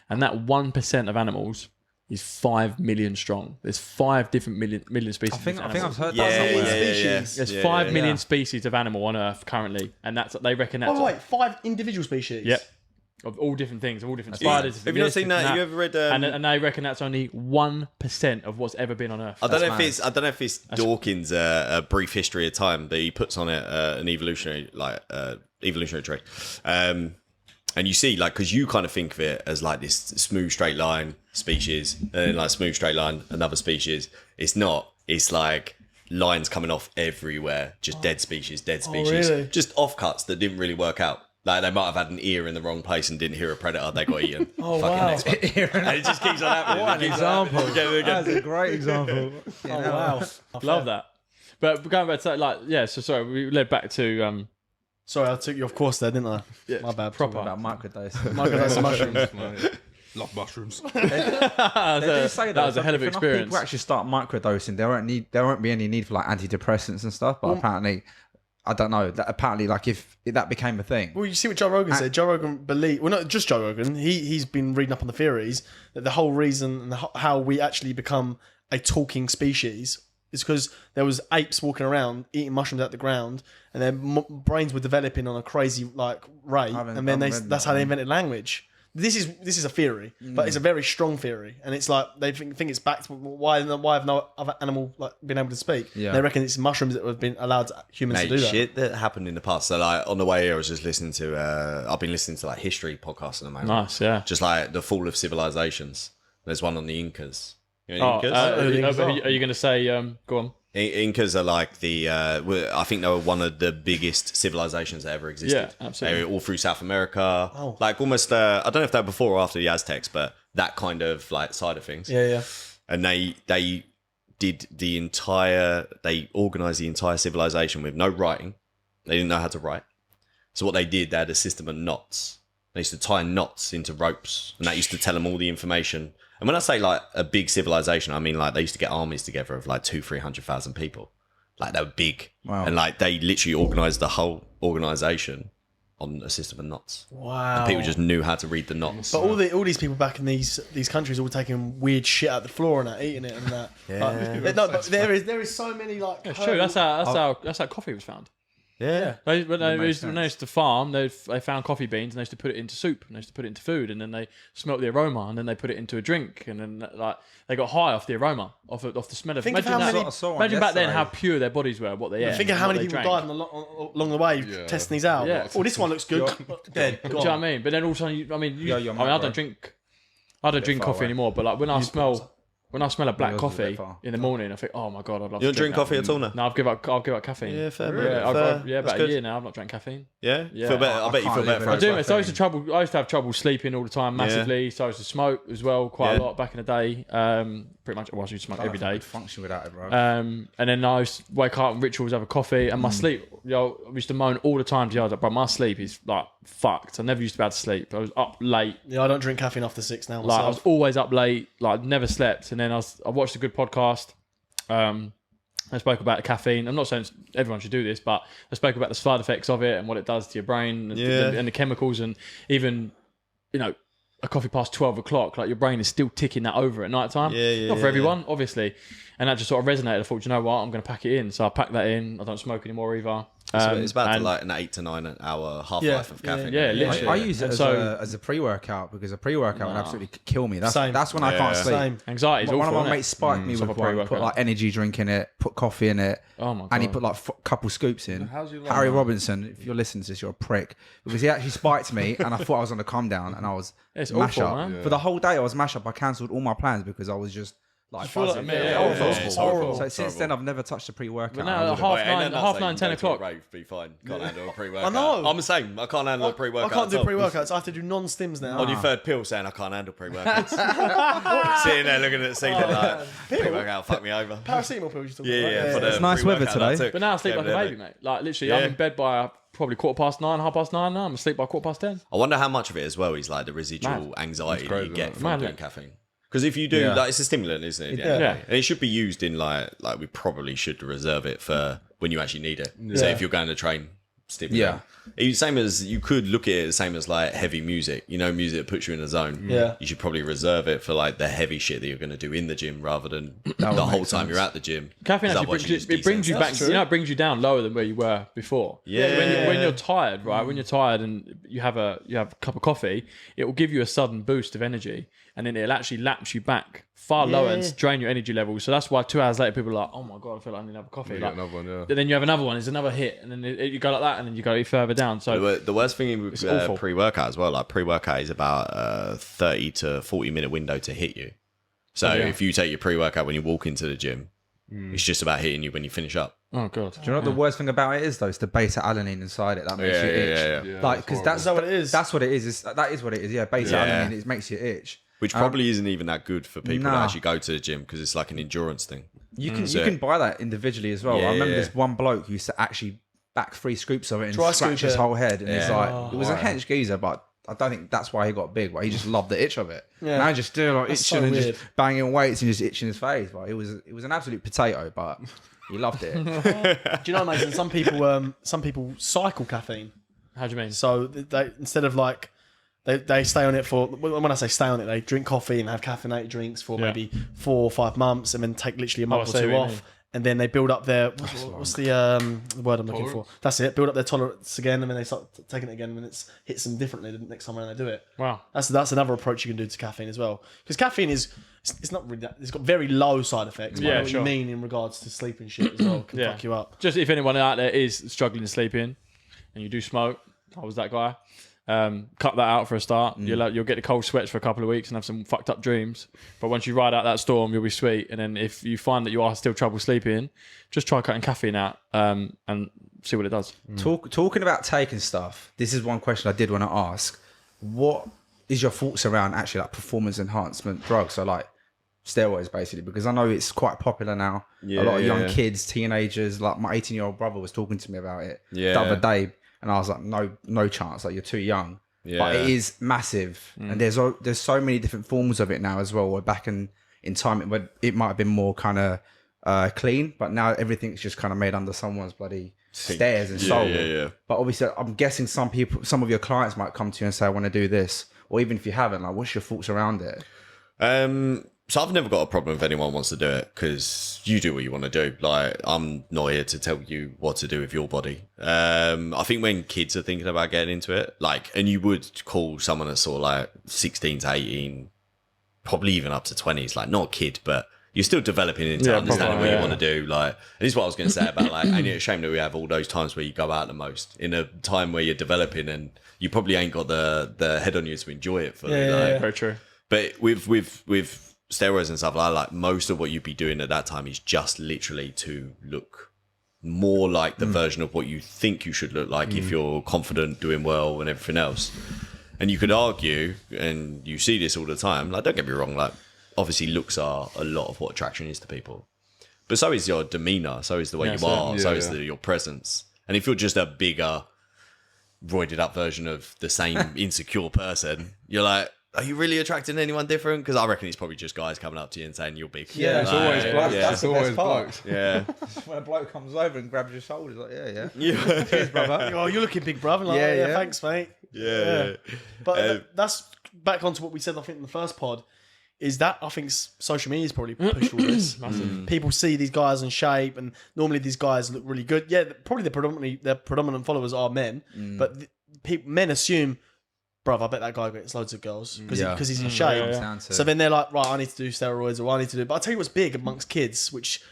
and that 1% of animals is 5 million strong. There's 5 different million species. I think of I've animals. heard Yeah, that somewhere. species. There's Yeah, 5 yeah, million yeah. species of animal on Earth currently, and that's they reckon that's Oh wait, 5 individual species. yep, of all different things, of all different Yeah. spiders. Have you not this, seen different that? You ever read? and they reckon that's only 1% of what's ever been on Earth. I don't know mad. if it's Dawkins' a brief history of time, but he puts on it an evolutionary tree, and you see like because you kind of think of it as like this smooth straight line species, and then like smooth straight line another species. It's not. It's like lines coming off everywhere, just dead species, really? just offcuts that didn't really work out. Like they might have had an ear in the wrong place and didn't hear a predator, they got eaten. Oh Fucking wow. next one. And it just keeps on happening. What an example. Again. That's a great example. Oh wow. Love that. But going back to like, yeah. So sorry, we led back to Sorry, I took you off course there, didn't I? Yeah, My bad. proper. About microdose. Microdose mushrooms. Love mushrooms. They do say that was a hell of an if enough experience. People actually start microdosing. There won't be any need for like antidepressants and stuff. But apparently, I don't know. That apparently, like, if that became a thing, Well, you see what Joe Rogan said. Joe Rogan not just Joe Rogan. He's been reading up on the theories that the whole reason and how we actually become a talking species is because there was apes walking around eating mushrooms out the ground, and their brains were developing on a crazy rate, and then that's how they invented language. This is a theory, but it's a very strong theory, and it's like they think it's back to why have no other animal been able to speak? Yeah. They reckon it's mushrooms that have been allowed humans to do that. Shit that happened in the past. So like on the way here, I was just listening to. I've been listening to like history podcasts at the moment. Nice, yeah. Just like the fall of civilizations. There's one on the Incas. You know the Oh, Incas? are you going to say? Go on. Incas are like I think they were one of the biggest civilizations that ever existed. Yeah, absolutely. They were all through South America. Oh. Like almost, I don't know if they were before or after the Aztecs, but that kind of like side of things. Yeah. And they did they organized the entire civilization with no writing. They didn't know how to write. So what they did, they had a system of knots. They used to tie knots into ropes, and that used to tell them all the information. And when I say like a big civilization, I mean like they used to get armies together of like 200,000-300,000 people. Like they were big. Wow. And like they literally organized the whole organization on a system of knots. Wow. And people just knew how to read the knots. But all these people back in these countries all taking weird shit out the floor and that, eating it and that. Yeah. But there is so many like. It's true. That's how coffee was found. Yeah. When they used to farm, they found coffee beans and they used to put it into soup and they used to put it into food, and then they smelt the aroma and then they put it into a drink, and then like they got high off the aroma, off the smell of. Think of imagine how that, many- imagine back then how pure their bodies were, what they ate. Think of how and many what they people drank. died along the way testing these out. Yeah. Oh, this one looks good. Dead. Do you know what I mean? But then also, I your mean, mic, I don't bro. drink. I don't drink far coffee away. anymore. But like when I smell a black Yours is a bit coffee far. in the morning, I think, oh my god, I'd love You to don't drink that. coffee at all now? No, I'll give up caffeine. Yeah, fair. Yeah, fair. about That's a good. year now. I've not drank caffeine. Yeah? Yeah. Feel better. I bet you can't feel better live for I it. do. I used to have trouble sleeping all the time massively. So I used to smoke as well quite a Yeah. lot back in the day. Pretty much, I used to smoke every day. Function without it, bro. And then I used to wake up and rituals, have a coffee, and my sleep. I used to moan all the time to you. I was like, bro, my sleep is like fucked. I never used to be able to sleep. I was up late. Yeah, I don't drink caffeine after 6 now. Like I was Myself. always up late. Like never slept. And then I watched a good podcast. I spoke about the caffeine. I'm not saying everyone should do this, but I spoke about the side effects of it and what it does to your brain and, and the chemicals, and even a coffee past 12 o'clock, like your brain is still ticking that over at night time. Not for everyone, obviously. And that just sort of resonated. I thought, you know what, I'm going to pack it in. So I packed that in. I don't smoke anymore either. It's about and- like an 8 to 9 hour half-life of caffeine. yeah, literally. I use it So- as a pre-workout because a pre-workout would absolutely kill me. That's Same. when I can't sleep. Same. Anxiety is One awful, of my innit? mates spiked me Stop with a one, pre-workout. put like energy drink in it, put coffee in it, Oh my and he God. put like a couple scoops in. How's your Harry life? Robinson, if you're listening to this, you're a prick because he actually spiked me, and I thought I was on a calm down, and I was It's mash awful, up man. for the whole day. I was mash up. I cancelled all my plans because I was just like feel like- buzzing. it's horrible. So since then, I've never touched a pre-workout. But now, I would've- half nine, 10 o'clock. Be fine. Can't handle a pre-workout. I know. I'm the same. I can't handle a I pre-workout. can't do at all. pre-workouts. I have to do non-stims now. On your third pill, saying I can't handle pre-workouts. Sitting there looking at the ceiling like pre-workout, fuck me over. Paracetamol pills. You Yeah. For the It's nice weather pre-workout I today. took. But now I sleep like a Yeah, baby, mate. Like literally, I'm in bed by probably 9:15, 9:30 now. I'm asleep by 10:15. I wonder how much of it as well is like the residual anxiety that you get from Mad, doing innit? caffeine. Because if you do, Yeah. like, it's a stimulant, isn't it? Yeah. And it should be used in like we probably should reserve it for when you actually need it. So if you're going to train, stimulant. Same as you could look at it the same as like heavy music. You know, music that puts you in a zone. Yeah. You should probably reserve it for like the heavy shit that you're going to do in the gym rather than the whole time you're at the gym. Caffeine 'Cause actually otherwise brings you you, it brings you desensitize. back. You know, it brings you down lower than where you were before. Yeah. When you're tired, right? When you're tired and you have a cup of coffee, it will give you a sudden boost of energy, and then it'll actually lapse you back far lower and drain your energy levels. So that's why 2 hours later, people are like, "Oh my god, I feel like I need another coffee." You Like, get another one, yeah. and then you have another one. It's another hit, and then you go like that, and then you go further down. So The worst thing with awful. pre-workout as well, like pre-workout is about a 30 to 40 minute window to hit you. So if you take your pre-workout when you walk into the gym, it's just about hitting you when you finish up. oh god, Do you know what the worst thing about it is though? It's the beta alanine inside it that makes you itch. Yeah, Like because that's Is that what it is? That's what it is. That is what it is. Yeah, beta alanine. It makes you itch. Which probably isn't even that good for people that Nah. actually go to the gym because it's like an endurance thing. You can buy that individually as well. Yeah, I remember yeah. this one bloke who used to actually back 3 scoops of it and Dry scratch scoop his it. whole head, and it's Yeah. like it was a hench geezer, but I don't think that's why he got big. But he just loved the itch of it. Yeah. Now he's just doing like That's itching so and weird. just banging weights and just itching his face. But it was an absolute potato. But You loved it. Do you know, Mason? Some people cycle caffeine. How do you mean? So they instead of like they stay on it for, when I say stay on it, they drink coffee and have caffeinated drinks for maybe 4 or 5 months, and then take literally a month or two off. And then they build up their what's the word I'm looking for? That's it. Build up their tolerance again, and then they start taking it again when it hits them differently the next time around they do it. Wow, that's another approach you can do to caffeine as well. Because caffeine it's not really it's got very low side effects. But I know what you mean in regards to sleeping shit as well. Can fuck you up. Just if anyone out there is struggling to sleep in, and you do smoke, I was that guy. Cut that out for a start. You'll get the cold sweats for a couple of weeks and have some fucked up dreams. But once you ride out that storm, you'll be sweet. And then if you find that you are still trouble sleeping, just try cutting caffeine out and see what it does. Talking about taking stuff, this is one question I did want to ask. What is your thoughts around actually like performance enhancement drugs? So like steroids basically, because I know it's quite popular now. A lot of young kids, teenagers, like my 18-year-old brother was talking to me about it the other day. And I was like, no chance. Like, you're too young. Yeah. But it is massive. And there's so many different forms of it now as well. Where back in time, it might have been more kind of clean. But now everything's just kind of made under someone's bloody stairs and sold. Yeah. But obviously, I'm guessing some of your clients might come to you and say, I want to do this. Or even if you haven't, like, what's your thoughts around it? So I've never got a problem if anyone wants to do it, because you do what you want to do. Like, I'm not here to tell you what to do with your body. I think when kids are thinking about getting into it, like, and you would call someone that's sort of like 16 to 18, probably even up to 20s, like not a kid, but you're still developing into understanding what you want to do. Like, and this is what I was going to say about like, ain't it a shame that we have all those times where you go out the most in a time where you're developing and you probably ain't got the head on you to enjoy it fully. Very true. But with steroids and stuff like most of what you'd be doing at that time is just literally to look more like the version of what you think you should look like if you're confident, doing well and everything else. And you could argue, and you see this all the time, like, don't get me wrong, like, obviously looks are a lot of what attraction is to people, but so is your demeanor, so is the way you are, so is your presence. And if you're just a bigger roided up version of the same insecure person, you're like, are you really attracting anyone different? Because I reckon it's probably just guys coming up to you and saying you're big. Yeah, it's always blokes. Yeah. That's the always best part. blokes. Yeah. When a bloke comes over and grabs your shoulders, like, yeah. Cheers, brother. Oh, you're looking big, brother. Like, yeah, thanks, mate. Yeah. But that's back onto what we said, I think, in the first pod, is that I think social media's probably pushed all this. People see these guys in shape, and normally these guys look really good. Yeah, probably their predominant followers are men, but men assume, bruv, I bet that guy gets loads of girls because he's in shape. So then they're like, right, I need to do steroids, or I need to do. But I'll tell you what's big amongst kids, which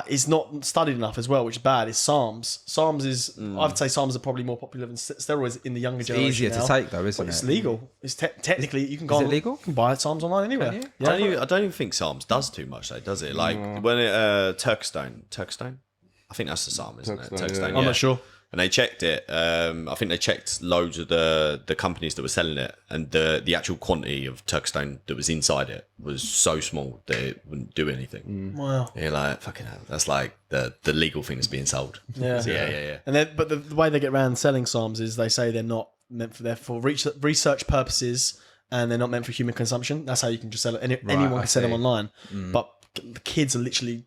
is not studied enough as well, which is bad, is SARMs. SARMs is, I'd say SARMs are probably more popular than steroids in the younger generation. Easier to take though, isn't it? It's legal. It's technically, you can go Is it legal? You can buy SARMs online anywhere. I don't even think SARMs does too much though, does it? Like when it Turkstone, I think that's the SARM, isn't it? Turkstone, I'm not sure. And they checked it. I think they checked loads of the companies that were selling it, and the actual quantity of Turkstone that was inside it was so small that it wouldn't do anything. Wow. And you're like, fucking hell, that's like the legal thing that's being sold. Yeah. So, yeah. And then, but the way they get around selling SARMs is they say they're not meant for research purposes, and they're not meant for human consumption. That's how you can just sell it. Anyone can sell them online. But the kids are literally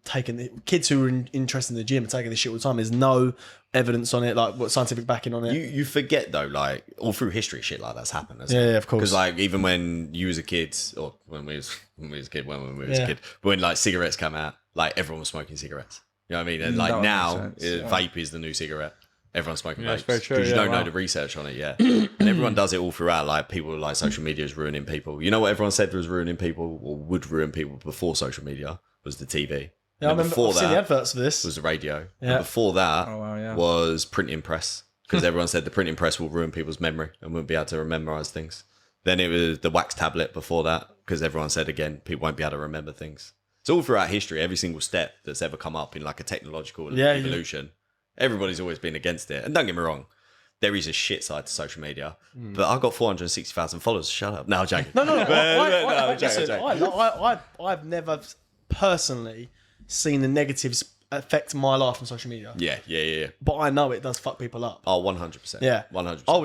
kids who are interested in the gym are taking this shit all the time. There's no evidence on it, like what scientific backing on it. You forget though, like all through history, shit like that's happened. Yeah, of course. Because like even when you was a kid, or when we was a kid, when like cigarettes come out, like everyone was smoking cigarettes. You know what I mean? And like now, vape is the new cigarette. Everyone's smoking vapes because you don't know the research on it yet, and everyone does it all throughout. Like people, like social media is ruining people. You know what everyone said was ruining people or would ruin people before social media was the TV. Yeah, I remember. I've seen the adverts for this. Was the radio. Yeah. And before that was printing press, because everyone said the printing press will ruin people's memory and won't be able to memorize things. Then it was the wax tablet before that, because everyone said again people won't be able to remember things. So all throughout history, every single step that's ever come up in like a technological evolution. Everybody's always been against it. And don't get me wrong, there is a shit side to social media. But I've got 460,000 followers. Shut up. No, I'm joking. No. I've never personally seen the negatives affect my life on social media. Yeah. But I know it does fuck people up. Oh, 100%. Yeah. 100%. I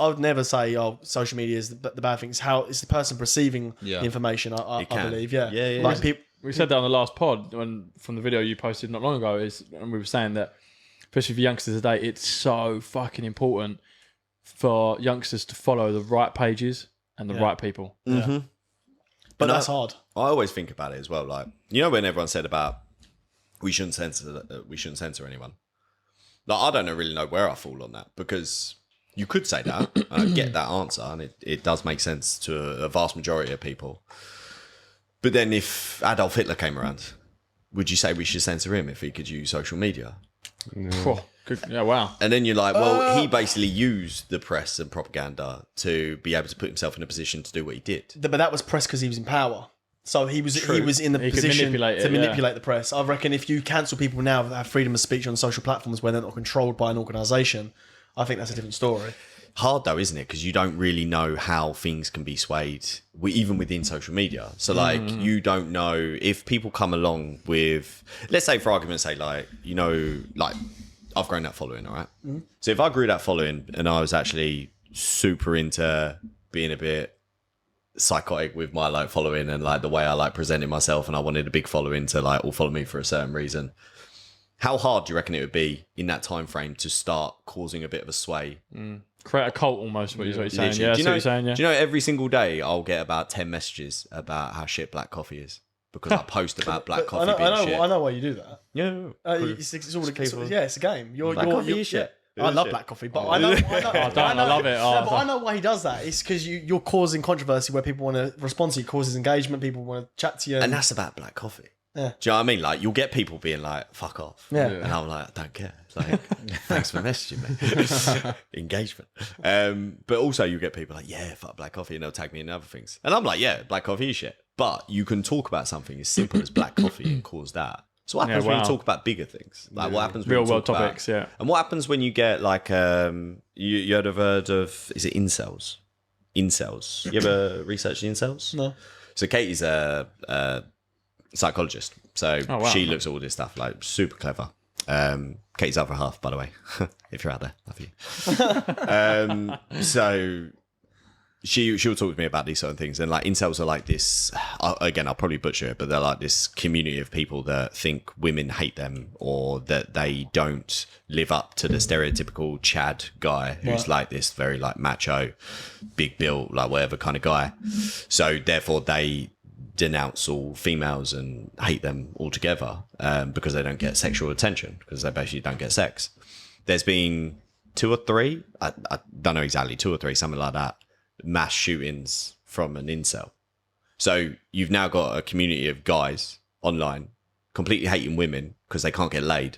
would never say, social media is the bad thing. It's how it's the person perceiving the information, I believe. Yeah. Yeah. Like we said that on the last pod from the video you posted not long ago, and we were saying that, especially for youngsters today, it's so fucking important for youngsters to follow the right pages and the right people. Mm-hmm. But that's hard. I always think about it as well. Like, you know, when everyone said about we shouldn't censor anyone. Like, I don't really know where I fall on that, because you could say that, and I get that answer, and it does make sense to a vast majority of people. But then if Adolf Hitler came around, would you say we should censor him if he could use social media? Yeah, wow. And then you're like, well, he basically used the press and propaganda to be able to put himself in a position to do what he did. But that was press because he was in power. So he was in the He could position manipulate to it, manipulate the press. I reckon if you cancel people now that have freedom of speech on social platforms where they're not controlled by an organisation, I think that's a different story. Hard though, isn't it? Because you don't really know how things can be swayed, even within social media. So like, you don't know if people come along with, let's say for argument's sake, like, you know, like I've grown that following, all right? So if I grew that following and I was actually super into being a bit psychotic with my like following and like the way I like presenting myself, and I wanted a big following to like all follow me for a certain reason, how hard do you reckon it would be in that time frame to start causing a bit of a sway? Create a cult almost, what you're saying. Literally. Yeah, do that's what you're saying, yeah. you know every single day I'll get about 10 messages about how shit black coffee is because I post about black coffee being shit. I know why you do that. Yeah. It's all it's a game. Black coffee is shit. I love black coffee, but I know. I love it. No, but I know why he does that. It's because you're causing controversy where people want to respond to you, causes engagement, people want to chat to you. And that's about black coffee. Yeah. Do you know what I mean? Like, you'll get people being like, fuck off. Yeah. And I'm like, I don't care. It's like, thanks for messaging me. Engagement. But also you get people like, yeah, fuck black coffee, and they'll tag me in other things. And I'm like, yeah, black coffee is shit. But you can talk about something as simple as black coffee and cause that. So what happens when you talk about bigger things? Like what happens when real you world talk about, topics, yeah. And what happens when you get like you heard of is it incels? Incels. You ever researched incels? No. So Katie's a psychologist. So Oh, wow. she looks at all this stuff, like super clever. Katie's other half, by the way, if you're out there, love you. So she'll talk to me about these sort of things, and like incels are like this. Again, I'll probably butcher it, but they're like this community of people that think women hate them, or that they don't live up to the stereotypical Chad guy who's like this very like macho, big built, like whatever kind of guy. So therefore they denounce all females and hate them altogether because they don't get sexual attention, because they basically don't get sex. There's been 2 or 3, I don't know exactly, 2 or 3, something like that, mass shootings from an incel. So you've now got a community of guys online completely hating women because they can't get laid,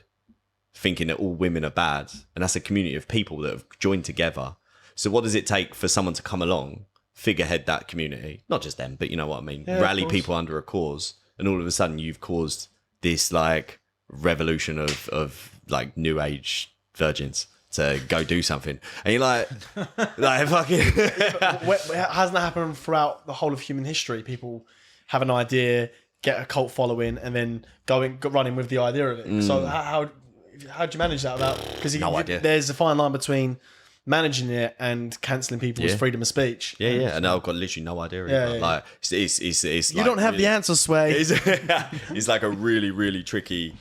thinking that all women are bad, and that's a community of people that have joined together. So what does it take for someone to come along, figurehead that community, not just them, but you know what I mean, rally people under a cause, and all of a sudden you've caused this like revolution of like new age virgins to go do something, and you're like fucking Hasn't that happened throughout the whole of human history? People have an idea, get a cult following, and then running with the idea of it. So how do you manage that? Because idea. There's a fine line between managing it and canceling people's freedom of speech. yeah, and I've got literally no idea either. Like it's You like don't have really, the answer, Sway. it's like a really, really tricky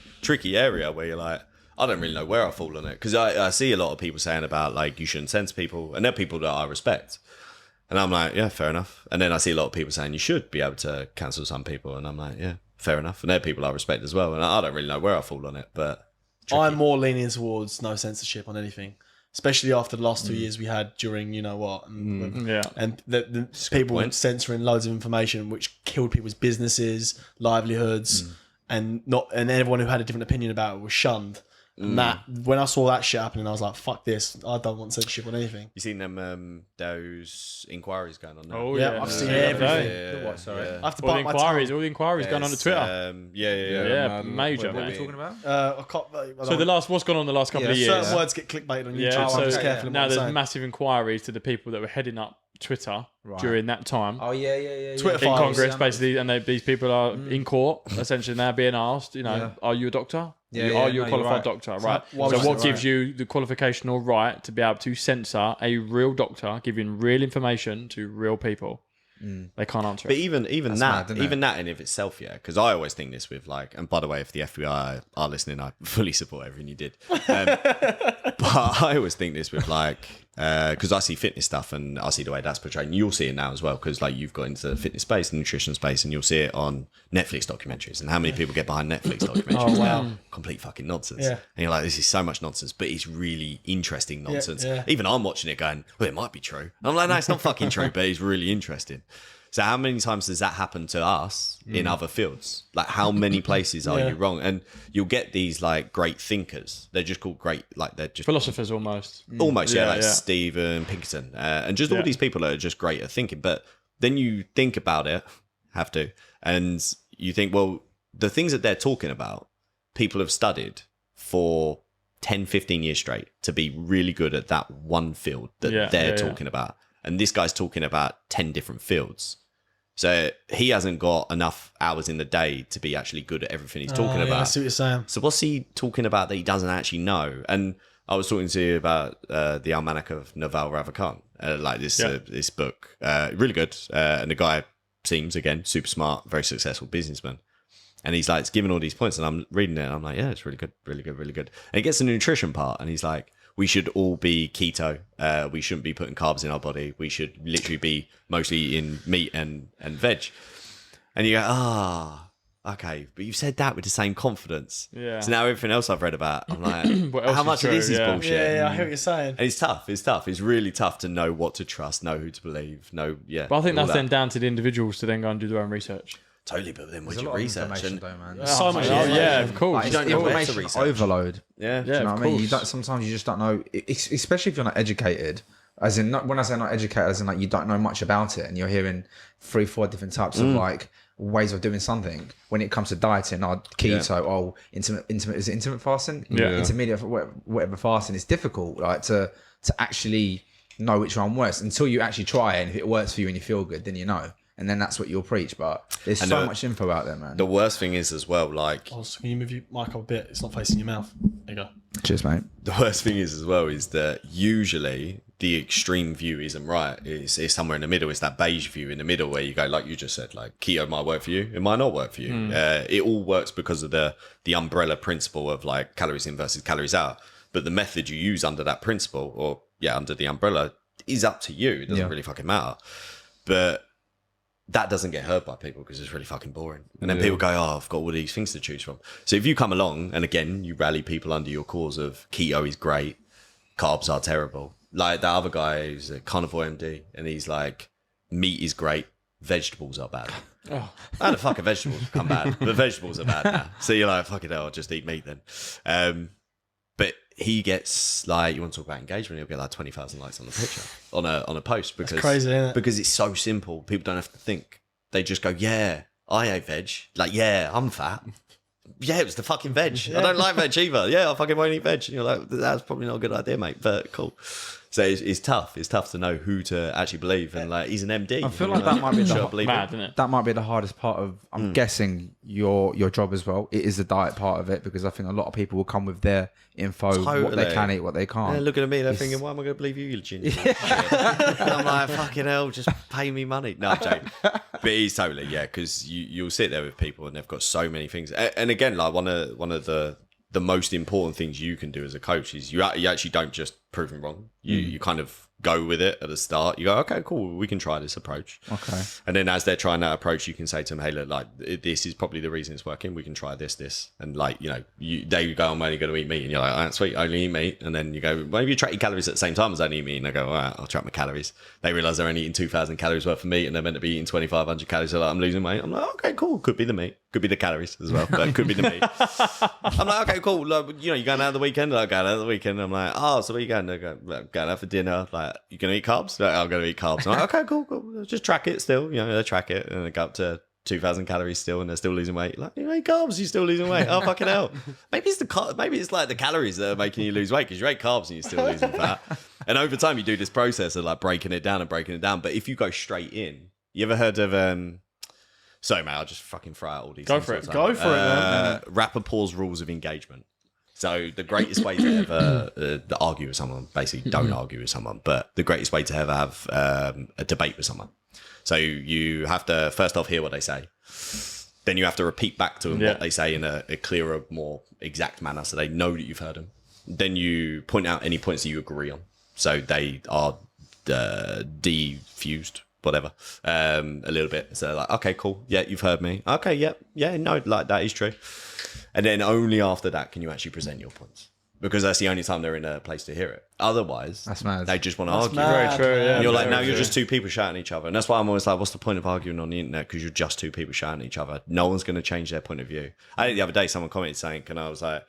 area where you're like, I don't really know where I fall on it, because I see a lot of people saying about like you shouldn't censor people, and they're people that I respect, and I'm like, yeah, fair enough. And then I see a lot of people saying you should be able to cancel some people, and I'm like, yeah, fair enough. And they're people I respect as well, and I don't really know where I fall on it, but I'm more leaning towards no censorship on anything, especially after the last 2 years we had during you know what, and the people censoring loads of information which killed people's businesses, livelihoods, and everyone who had a different opinion about it was shunned. And that, when I saw that shit happening, I was like, fuck this, I don't want censorship on anything. You seen them those inquiries going on now? Oh Yeah, yeah, I've seen yeah, everything. yeah. What, sorry? I have to All the bite my inquiries, tongue. all the inquiries going on Twitter. Yeah. Major, What are man. you talking about? I can't, So what's gone on the last couple of years? certain words get clickbaited on YouTube. Yeah, so I'm just so careful now what I'm there's saying. massive inquiries to the people that were heading up Twitter during that time. Oh yeah. Twitter In files, Congress, yeah. basically, and these people are in court, essentially now being asked, are you a doctor? Yeah, Are yeah, you a no, you're qualified right. doctor? Right. why So was what it gives right? you the qualification or right to be able to censor a real doctor, giving real information to real people? they can't answer But it. even That's that, mad, isn't even that in of itself, yeah. Because I always think this with like, and by the way, if the FBI are listening, I fully support everything you did. But I always think this with like, because I see fitness stuff and I see the way that's portrayed, and you'll see it now as well. Because like you've got into the fitness space, the nutrition space, and you'll see it on Netflix documentaries. And how many people get behind Netflix documentaries? Oh, wow. Complete fucking nonsense. Yeah. And you're like, this is so much nonsense, but it's really interesting nonsense. yeah. Even I'm watching it going, well, it might be true. And I'm like, no, it's not fucking true, but it's really interesting. So how many times does that happen to us in other fields? Like how many places are you wrong? And you'll get these like great thinkers. They're just called great, like they're just Philosophers almost. almost, Yeah, like yeah. Stephen Pinkerton, and just all these people that are just great at thinking. But then you think about it, and you think, well, the things that they're talking about, people have studied for 10, 15 years straight to be really good at that one field that they're talking about. And this guy's talking about 10 different fields. So he hasn't got enough hours in the day to be actually good at everything he's talking I about. see what you're saying. So what's he talking about that he doesn't actually know? And I was talking to you about the Almanac of Naval Ravikant, like this book, really good. And the guy seems, again, super smart, very successful businessman. And he's like, it's giving all these points, and I'm reading it, and I'm like, yeah, it's really good, really good, really good. And it gets to the nutrition part, and he's like, we should all be keto. We shouldn't be putting carbs in our body. We should literally be mostly eating meat and veg. And you go, okay, but you've said that with the same confidence. Yeah. So now everything else I've read about, I'm like, What else how is much of true? this is Yeah. bullshit? Yeah, I hear what you're saying. And it's tough. It's tough. It's really tough to know what to trust, know who to believe, But I think all that's then down to the individuals to then go and do their own research. Totally, but then with There's a your lot of research information and though, man. So much Oh, information. yeah, of course. Like, You it's don't know where to information research. overload. yeah, Do you know of what I mean? You course. don't, sometimes you just don't know, especially if you're not educated. As in, when I say not educated, as in like you don't know much about it, and you're hearing 3-4 different types of like ways of doing something. When it comes to dieting, keto, intermittent is it intermittent fasting? Yeah. Intermediate, whatever fasting. It's difficult, like to actually know which one works until you actually try it. And if it works for you and you feel good, then you know. And then that's what you'll preach. But there's so much info out there, man. the worst thing is as well, like Oh, so can you move your mic up a bit? It's not facing your mouth. There you go. Cheers, mate. the worst thing is as well is that usually the extreme view isn't right. It's somewhere in the middle. It's that beige view in the middle where you go, like you just said, like keto might work for you, it might not work for you. It all works because of the umbrella principle of like calories in versus calories out. But the method you use under that principle, or under the umbrella, is up to you. It doesn't really fucking matter. But that doesn't get heard by people because it's really fucking boring. And then people go, I've got all these things to choose from. So if you come along and again, you rally people under your cause of keto is great, carbs are terrible. Like that other guy who's a carnivore MD and he's like, meat is great, vegetables are bad. Oh. How the fuck are vegetables become bad? But vegetables are bad now. So you're like, fuck it, I'll just eat meat then. But he gets like, you want to talk about engagement, he'll get like 20,000 likes on the picture, on a post. Because, That's crazy, isn't it? Because it's so simple. People don't have to think. They just go, yeah, I ate veg. Like, yeah, I'm fat. Yeah, it was the fucking veg. I don't like veg either. Yeah, I fucking won't eat veg. And you're like, that's probably not a good idea, mate, but cool. So it's tough. It's tough to know who to actually believe. And like, he's an MD. I feel like that might be Mad, isn't it? that might be the hardest part of, I'm guessing, your job as well. It is the diet part of it, because I think a lot of people will come with their info, what they Totally. can eat, what they can't. Yeah, looking at me, they're thinking, why am I going to believe you, ginger? And I'm like, fucking hell, just pay me money. No, I'm joking. But he's totally, yeah, because you'll sit there with people and they've got so many things. And again, like one of the most important things you can do as a coach is you actually don't just prove them wrong. You kind of go with it at the start. You go, okay, cool, we can try this approach. Okay. And then as they're trying that approach, you can say to them, hey, look, like this is probably the reason it's working. We can try this. And like, they go, I'm only going to eat meat. And you're like, all right, sweet, only eat meat. And then you go, well, maybe you track your calories at the same time as only eat meat. And I go, all right, I'll track my calories. They realize they're only eating 2,000 calories worth of meat and they're meant to be eating 2,500 calories. So like, I'm losing weight. I'm like, okay, cool. Could be the meat. Could be the calories as well, but it could be the meat. I'm like, okay, cool. Like, you going out the weekend? Like, going out the weekend. I'm like, oh, so where you going? They go, going out for dinner. Like, you going to eat carbs? Like, I'm going to eat carbs. I'm like, okay, cool. Just track it still. They track it and they go up to 2,000 calories still and they're still losing weight. Like, you ate carbs, you're still losing weight. Oh, fucking hell. Maybe it's like the calories that are making you lose weight because you ate carbs and you're still losing fat. And over time, you do this process of like breaking it down. But if you go straight in, you ever heard of, sorry, mate, I'll just fucking throw out all these Go things for all it. the time. Go for it, man. Rappaport's rules of engagement. So the greatest way to ever argue with someone, basically don't argue with someone, but the greatest way to ever have a debate with someone. So you have to first off hear what they say. Then you have to repeat back to them what they say in a clearer, more exact manner so they know that you've heard them. Then you point out any points that you agree on. So they are defused, whatever, a little bit. So like, okay, cool. Yeah, you've heard me. Okay, yeah, no, like that is true. And then only after that can you actually present your points. Because that's the only time they're in a place to hear it. Otherwise, That's mad. they just want to argue. mad. Very true, yeah. And you're like, Very now you're true. just two people shouting at each other. And that's why I'm always like, what's the point of arguing on the internet? Because you're just two people shouting at each other. No one's going to change their point of view. I think the other day someone commented something and I was like,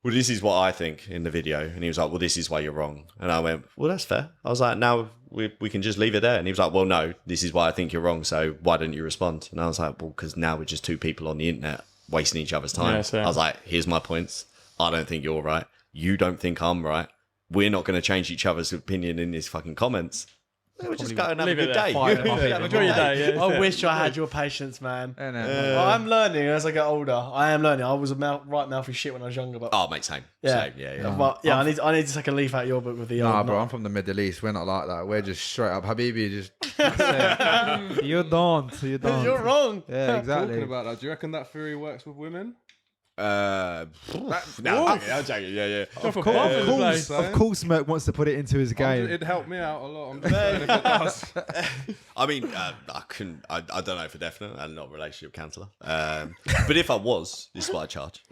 well, this is what I think in the video. And he was like, well, this is why you're wrong. And I went, well, that's fair. I was like, now we can just leave it there. And he was like, well, no, this is why I think you're wrong. So why didn't you respond? And I was like, well, because now we're just two people on the internet wasting each other's time. Yeah, same. I was like, here's my points. I don't think you're right. You don't think I'm right. We're not going to change each other's opinion in these fucking comments. We'll just go and have a Leave it good there. day. Fine. Have a good Enjoy your day. Yeah, I wish I had your patience, man. Innit? Well, I'm learning as I get older. I am learning. I was a right mouthy shit when I was younger, but Oh, mate, same. yeah, Same. Yeah. But yeah, I need to take a leaf out of your book with the Nah, old. bro, I'm from the Middle East. We're not like that. We're just straight up. Habibi, just. You don't. You don't. You're wrong. Yeah, Talking exactly. about that, do you reckon that theory works with women? No, I'm joking. Yeah. Of Of Course, Merck wants to put it into his game. It'd help me out a lot. I'm just saying if it does. I mean, I couldn't. I don't know for definite. I'm not a relationship counsellor. But if I was, this is what I charge.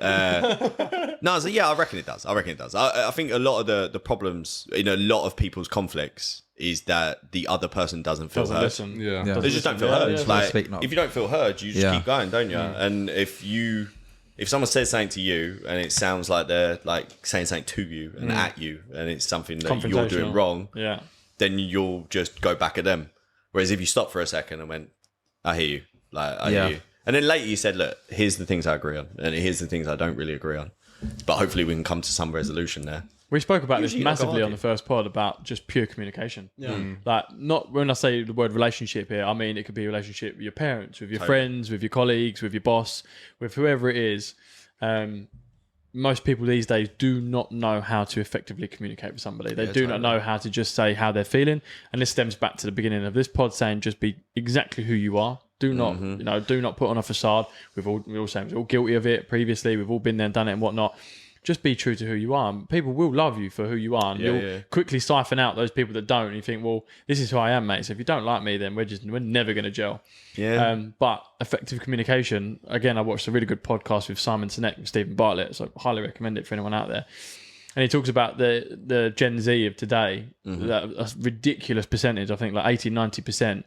No, so yeah, I reckon it does. I think a lot of the problems in a lot of people's conflicts is that the other person doesn't feel heard. listen. Yeah. Yeah. They just don't feel Yeah, heard. yeah. Like, Speak not. if you don't feel heard, you just Yeah. keep going, don't you? And if someone says something to you and it sounds like they're like saying something to you and at you, and it's something that you're doing Confrontational. wrong, Yeah. then you'll just go back at them. Whereas if you stop for a second and went, I hear you, like I hear you, and then later you said, look, here's the things I agree on, and here's the things I don't really agree on, but hopefully we can come to some resolution there. We spoke about this Usually you don't massively argue. on the first pod about just pure communication. Yeah. Like, not when I say the word relationship here, I mean it could be a relationship with your parents, with your friends, with your colleagues, with your boss, with whoever it is. Most people these days do not know how to effectively communicate with somebody. They do not know how to just say how they're feeling. And this stems back to the beginning of this pod saying just be exactly who you are. Do not, do not put on a facade. We're all saying we're all guilty of it previously. We've all been there and done it and whatnot. Just be true to who you are. People will love you for who you are, and you'll quickly siphon out those people that don't. And you think, well, this is who I am, mate. So if you don't like me, then we're never going to gel. Yeah. But effective communication. Again, I watched a really good podcast with Simon Sinek with Stephen Bartlett, so I highly recommend it for anyone out there. And he talks about the Gen Z of today, that a ridiculous percentage, I think like 80-90%,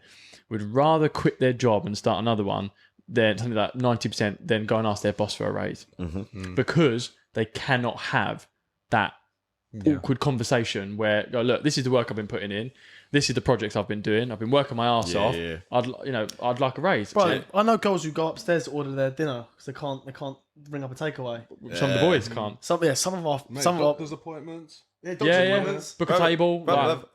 would rather quit their job and start another one than something like 90% then go and ask their boss for a raise. Because they cannot have that awkward conversation where, go, look, this is the work I've been putting in. This is the projects I've been doing. I've been working my ass off. Yeah. I'd like a raise. Bro, I know girls who go upstairs to order their dinner because they can't ring up a takeaway. Some of the boys can't. Some of our Mate, some of our doctor's appointments. doctor's Yeah. appointments. Book a table.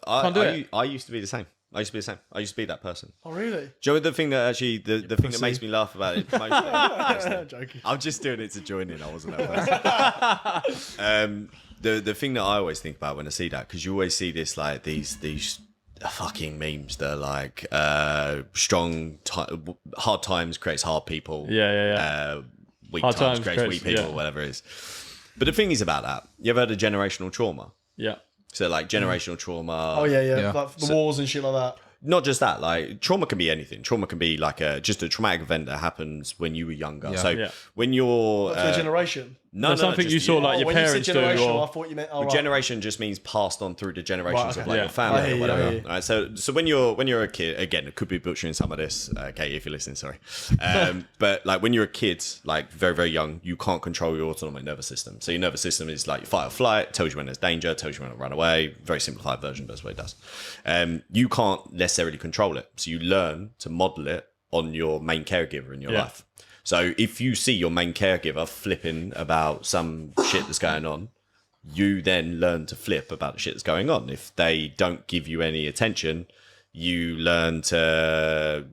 Can't do it. I used to be the same. I used to be that person. Oh really? Do you know the thing that actually the thing that makes me laugh about it mostly? Joking. I'm just doing it to join in. I wasn't that person. The thing that I always think about when I see that, because you always see this like these fucking memes that are like hard times creates hard people. Yeah. Weak Hard times times creates creates- weak people, yeah. whatever it is. But the thing is about that, you ever heard of generational trauma? Yeah. So like generational trauma. Oh yeah. Yeah. Like the wars and shit like that. Not just that, like trauma can be anything. Trauma can be like just a traumatic event that happens when you were younger. Yeah. So Yeah. when you're To a generation. Or something you saw like your when you parents said do. generational, I Or, thought you meant generation just means passed on through the generations Right, of okay. like Yeah. your family I hear or you, whatever. I hear you. Right, so when you're a kid, again, it could be butchering some of this, Katie, if you're listening, sorry. But like when you're a kid, like very, very young, you can't control your autonomic nervous system. So your nervous system is like your fight or flight, tells you when there's danger, tells you when to run away. Very simplified version, but that's what it does. You can't necessarily control it. So you learn to model it on your main caregiver in your life. So if you see your main caregiver flipping about some shit that's going on, you then learn to flip about the shit that's going on. If they don't give you any attention, you learn to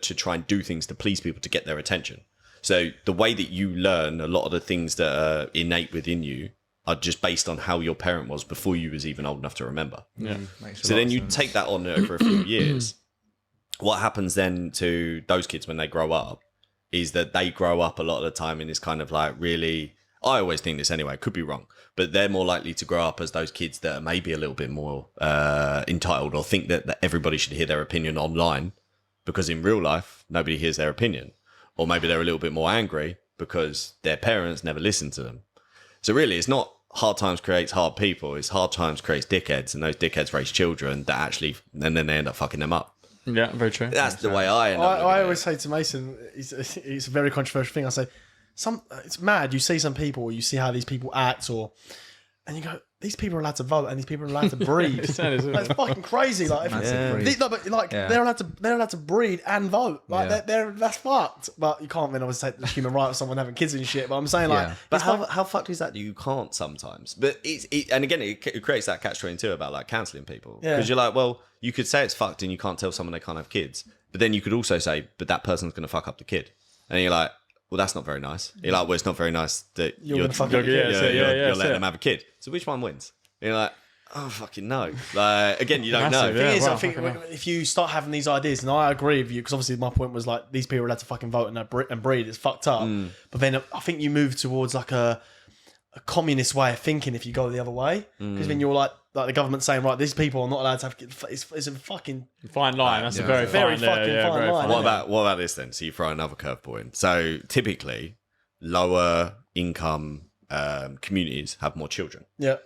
try and do things to please people to get their attention. So the way that you learn a lot of the things that are innate within you are just based on how your parent was before you was even old enough to remember. Yeah. So then you take that on over a few years. What happens then to those kids when they grow up is that they grow up a lot of the time in this kind of like really, I always think this anyway, could be wrong, but they're more likely to grow up as those kids that are maybe a little bit more entitled or think that everybody should hear their opinion online because in real life, nobody hears their opinion. Or maybe they're a little bit more angry because their parents never listened to them. So really, it's not hard times creates hard people. It's hard times creates dickheads, and those dickheads raise children that actually, and then they end up fucking them up. Yeah, very true. That's the way I end up. I always say to Mason, it's a very controversial thing. I say, it's mad. You see some people, or you see how these people act, and you go, these people are allowed to vote, and these people are allowed to breed. It's fucking crazy. Like, they're allowed to breed and vote. Like, that's fucked. But you can't then obviously take the human right of someone having kids and shit. But I'm saying but how fucked is that? You can't sometimes. But and again, it creates that catch-22 about like cancelling people because you're like, well, you could say it's fucked and you can't tell someone they can't have kids, but then you could also say, but that person's going to fuck up the kid, and you're like, well, that's not very nice. You're like, well, it's not very nice that you're letting them have a kid. So which one wins? And you're like, oh, fucking no. Like, again, you don't know. The thing is, I think if you start having these ideas, and I agree with you, because obviously my point was like, these people are allowed to fucking vote and breed. It's fucked up. But then I think you move towards like a communist way of thinking if you go the other way. Because then you're like the government saying, right, these people are not allowed to have kids. It's a fucking fine line. That's a very fucking fine line. What about this then? So you throw another curveball in. So typically, lower income communities have more children. Yeah.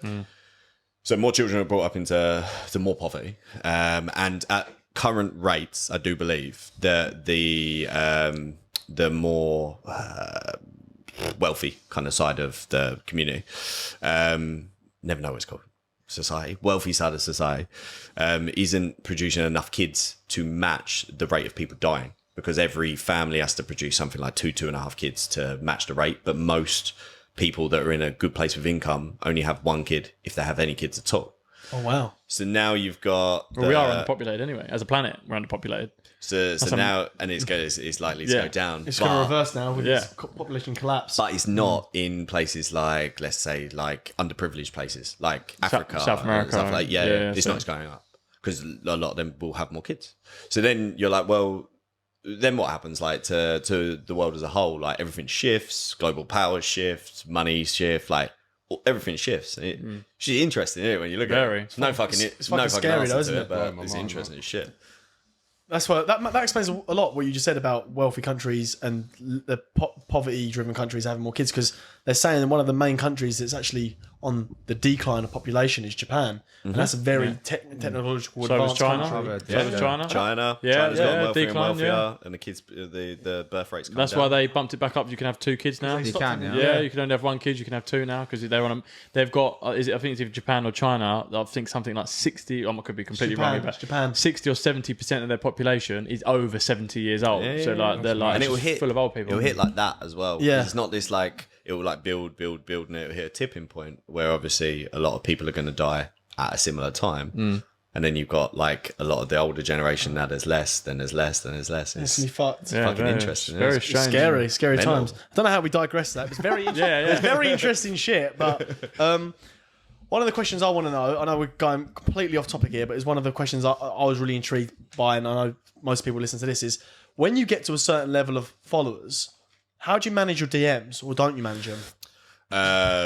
So more children are brought up into more poverty, and at current rates, I do believe that the more wealthy kind of side of the community, never know what it's called, society, wealthy side of society, isn't producing enough kids to match the rate of people dying, because every family has to produce something like 2.5 kids to match the rate, but most people that are in a good place with income only have one kid if they have any kids at all. Oh wow. So now you've got we are underpopulated anyway. As a planet, we're underpopulated. So now, and it's likely to go down. It's going to reverse now with this population collapse. But it's not in places like, let's say, like underprivileged places like Africa, South America, stuff like it's not going up because a lot of them will have more kids. So then you're like, well, then what happens? Like to the world as a whole, like everything shifts, global power shifts, money shift, like everything shifts. It's interesting, isn't it, when you look at it. No fucking scary, answer though, isn't to it? but it's interesting as shit. That's why that explains a lot what you just said about wealthy countries and the poverty-driven countries having more kids, because they're saying in one of the main countries that's actually on the decline of population is Japan, and that's a very technological advanced country. China. China's got wealthier and wealthier, and the kids, the birth rates come That's down. why they bumped it back up. You can have 2 kids now. You can, Yeah, you can only have 1 kid. You can have 2 now because they're on. They've got. I think it's either Japan or China. I think something like 60. I could be completely wrong about Japan. 60 or 70% of their population is over 70 years old. So like they're like, and it will hit full of old people. It'll hit like that as well. Yeah. It's not this like it will like build, and it'll hit a tipping point where obviously a lot of people are going to die at a similar time. And then you've got like a lot of the older generation now. There's less, then there's less, then there's less. It's fucked. fucking interesting. Very It's strange. Scary times. I don't know how we digress that. It's very it's very interesting shit. But one of the questions I want to know, I know we're going completely off topic here, but it's one of the questions I was really intrigued by, and I know most people listen to this, is when you get to a certain level of followers, how do you manage your DMs, or don't you manage them?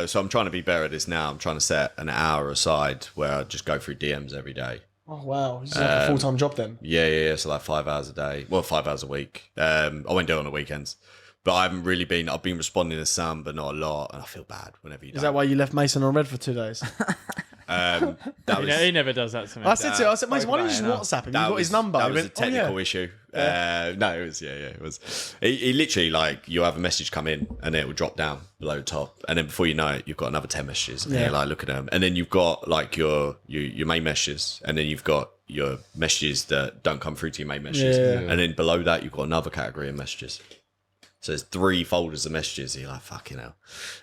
So I'm trying to be better at this now. I'm trying to set an hour aside where I just go through DMs every day. Oh wow, it's like a full-time job then. Yeah. So like 5 hours a day. Well, 5 hours a week. I won't do it on the weekends. But I haven't really been. I've been responding to some, but not a lot, and I feel bad whenever you. Is that why you left Mason on red for 2 days? He never does that to me. I said, Mason, why don't you just WhatsApp him? You got his number. That was a technical issue. No, it was. It was. He literally like you have a message come in and it will drop down below the top, and then before you know it, you've got another 10 messages, and you're like looking at them, and then you've got like your main messages, and then you've got your messages that don't come through to your main messages, and then below that you've got another category of messages. So there's 3 folders of messages. And you're like, fucking hell.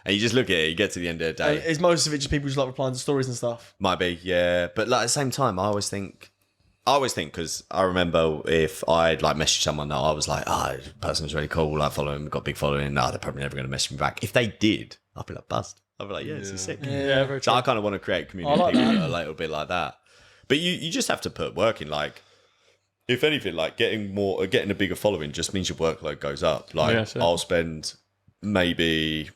And you just look at it, you get to the end of the day. Is most of it just people just like replying to stories and stuff? Might be, yeah. But like at the same time, I always think, I always think, because I remember if I'd like messaged someone that I was like, this person's really cool, I follow him, got a big following, they're probably never going to message me back. If they did, I'd be like, buzzed. I'd be like, this is sick. Yeah, very So true. I kind of want to create a community of people that are a little bit like that. But you just have to put work in. Like, if anything, like getting a bigger following just means your workload goes up. Like, I'll spend maybe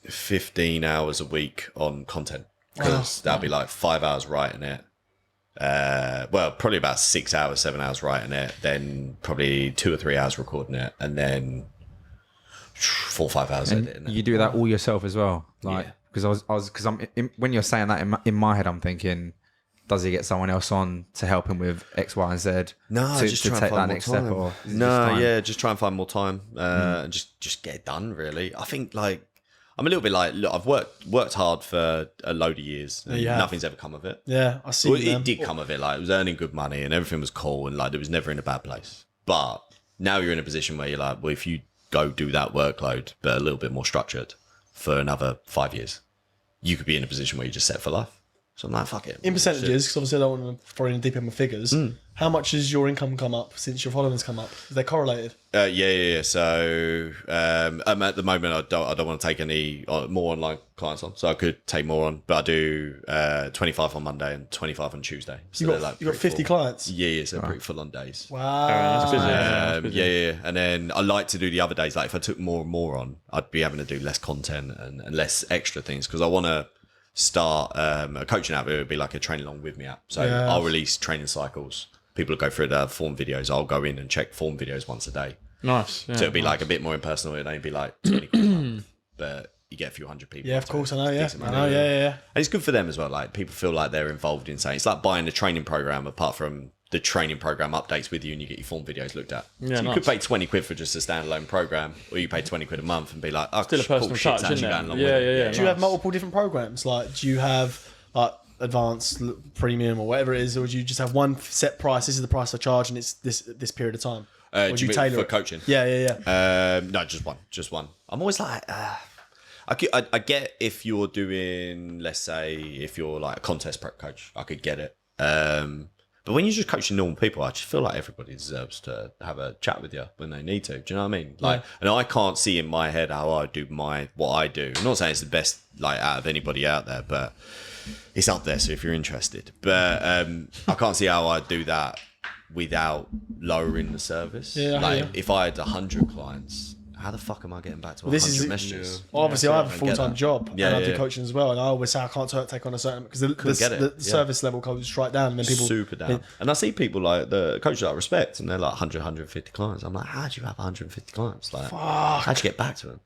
15 hours a week on content, because that'll be like 5 hours writing it. Probably about 6 hours, 7 hours writing it, then probably 2 or 3 hours recording it, and then 4 or 5 hours editing it. You do that all yourself as well, like because when you're saying that in my head, I'm thinking, does he get someone else on to help him with X, Y, and Z? No, to just try take and find that next more time. step, or Just try and find more time, and just get it done. Really, I think like I'm a little bit like, look, I've worked hard for a load of years, and nothing's ever come of it. Yeah, I see. Well, it did come of it. Like, it was earning good money, and everything was cool, and like it was never in a bad place. But now you're in a position where you're like, well, if you go do that workload, but a little bit more structured for another 5 years, you could be in a position where you're just set for life. So I'm like, fuck it. In percentages, because obviously I don't want to throw in deep in my figures. How much has your income come up since your following's come up? Are they correlated? Yeah. So at the moment, I don't want to take any more online clients on. So I could take more on, but I do 25 on Monday and 25 on Tuesday. So you got 50 clients? Yeah. So pretty full on days. Wow. That's busy. Yeah. And then I like to do the other days. Like if I took more and more on, I'd be having to do less content and less extra things, because I want to start a coaching app. It would be like a train along with me app. So I'll release training cycles. People will go through the form videos. I'll go in and check form videos once a day. Nice. Yeah, So it'd be like a bit more impersonal. It'd only be like 20 quid a month, but you get a few hundred people. Yeah, of course, I know. Yeah, decent I money. know. Yeah. And it's good for them as well. Like, people feel like they're involved in something. It's like buying a training program, apart from the training program updates with you, and you get your form videos looked at. Yeah, so you nice. could pay 20 quid for just a standalone program, or you pay 20 quid a month and be like, oh, Still a cool, personal shit's touch, actually isn't going it? along Yeah, with it. yeah. Do you have multiple different programs? Like, do you have like advanced, premium, or whatever it is, or do you just have one set price? This is the price I charge, and it's this period of time. Or Do you mean tailor for it? coaching? Yeah. No, just one. I'm always like, I get if you're doing, let's say, if you're like a contest prep coach, I could get it. But when you're just coaching normal people, I just feel like everybody deserves to have a chat with you when they need to. Do you know what I mean? Like, and I can't see in my head how I do what I do. I'm not saying it's the best, like, out of anybody out there, but it's up there. So if you're interested, but I can't see how I do that without lowering the service. Yeah, like if I had 100 clients, how the fuck am I getting back to 100 messages? Well, obviously, I have a full-time job, Yeah, and I do yeah. coaching as well. And I always say I can't take on a certain, because get it. the service level goes right down, and then people Super down. And I see people like the coaches that I respect, and they're like 100, 150 clients. I'm like, how do you have 150 clients? Like, how'd you get back to them?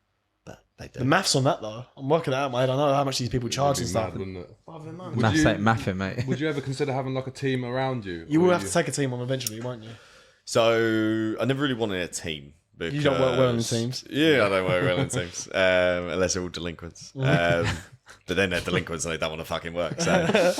But they do. The maths on that though, I'm working it out in my head. I know how much these people charge and stuff. Mad, wouldn't it? That's like mathing, mate. Would you ever consider having like a team around you? You Or will have to take a team on eventually, won't you? So I never really wanted a team. Because, You don't work well in teams. Yeah, I don't work well in teams, unless they're all delinquents. But then they're delinquents and they don't want to fucking work. So,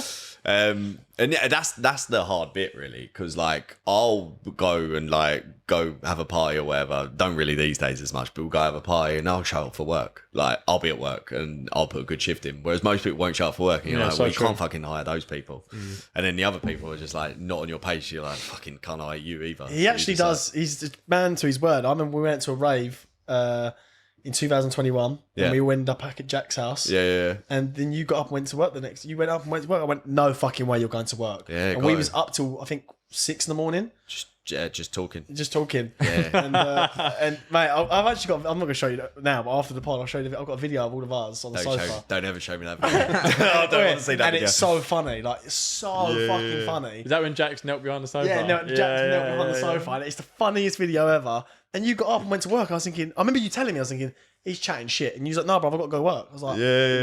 and yeah, that's the hard bit, really, because like I'll go have a party or whatever. Don't really these days as much, but we'll go have a party and I'll show up for work. Like, I'll be at work and I'll put a good shift in. Whereas most people won't show up for work, and you're like, so well, you true. can't fucking hire those people. And then the other people are just like not on your page. You're like, fucking can't hire you either. He So actually you're does. just He's a man to his word. I remember we went to a rave in 2021, Yeah. and we all ended up back at Jack's house. Yeah. And then you got up and went to work the next. You went up and went to work. I went, no fucking way, you're going to work. Yeah, and got we it. was up till I think 6 a.m. Just talking. just talking. Yeah. And mate, I've actually got. I'm not gonna show you now, but after the pod, I'll show you. I've got a video of all of ours on the sofa. Don't ever show me that video. I don't want to see that and video. it's so funny, like it's so fucking funny. Is that when Jack's knelt behind the sofa? Yeah, no, Jack's knelt behind the sofa, and it's the funniest video ever. And you got up and went to work. I was thinking, I remember you telling me, I was thinking, he's chatting shit, and you was like, no, bro, I've got to go work. I was like,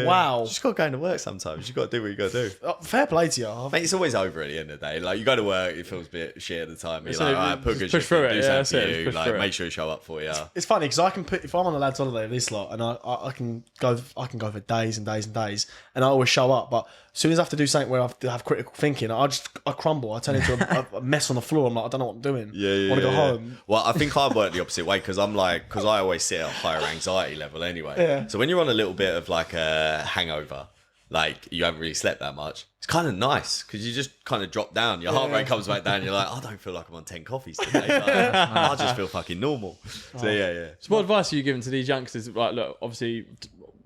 wow, You just got to go into work sometimes. You got to do what you got to do. Fair play to you. Mate, it's always over at the end of the day. Like, you go to work, it feels a bit shit at the time. You're It's like, like, all right, put just good push shit through in, it. do Yeah, something that's for it, you. just push Like, through it. make sure you show up for you. It's funny because I can put, if I'm on a lads holiday this lot, and I can go for days and days and days, and I always show up. But as soon as I have to do something where I have to have critical thinking, I crumble. I turn into a mess on the floor. I'm like, I don't know what I'm doing. I want to go home. Well, I think I work the opposite way because because I always sit at a higher anxiety level anyway. Yeah. So when you're on a little bit of like a hangover, like you haven't really slept that much. It's kind of nice because you just kind of drop down. Your heart rate comes back down. You're like, I don't feel like I'm on 10 coffees today. Like, I just feel fucking normal. So yeah. So what advice are you giving to these youngsters? Like, look, obviously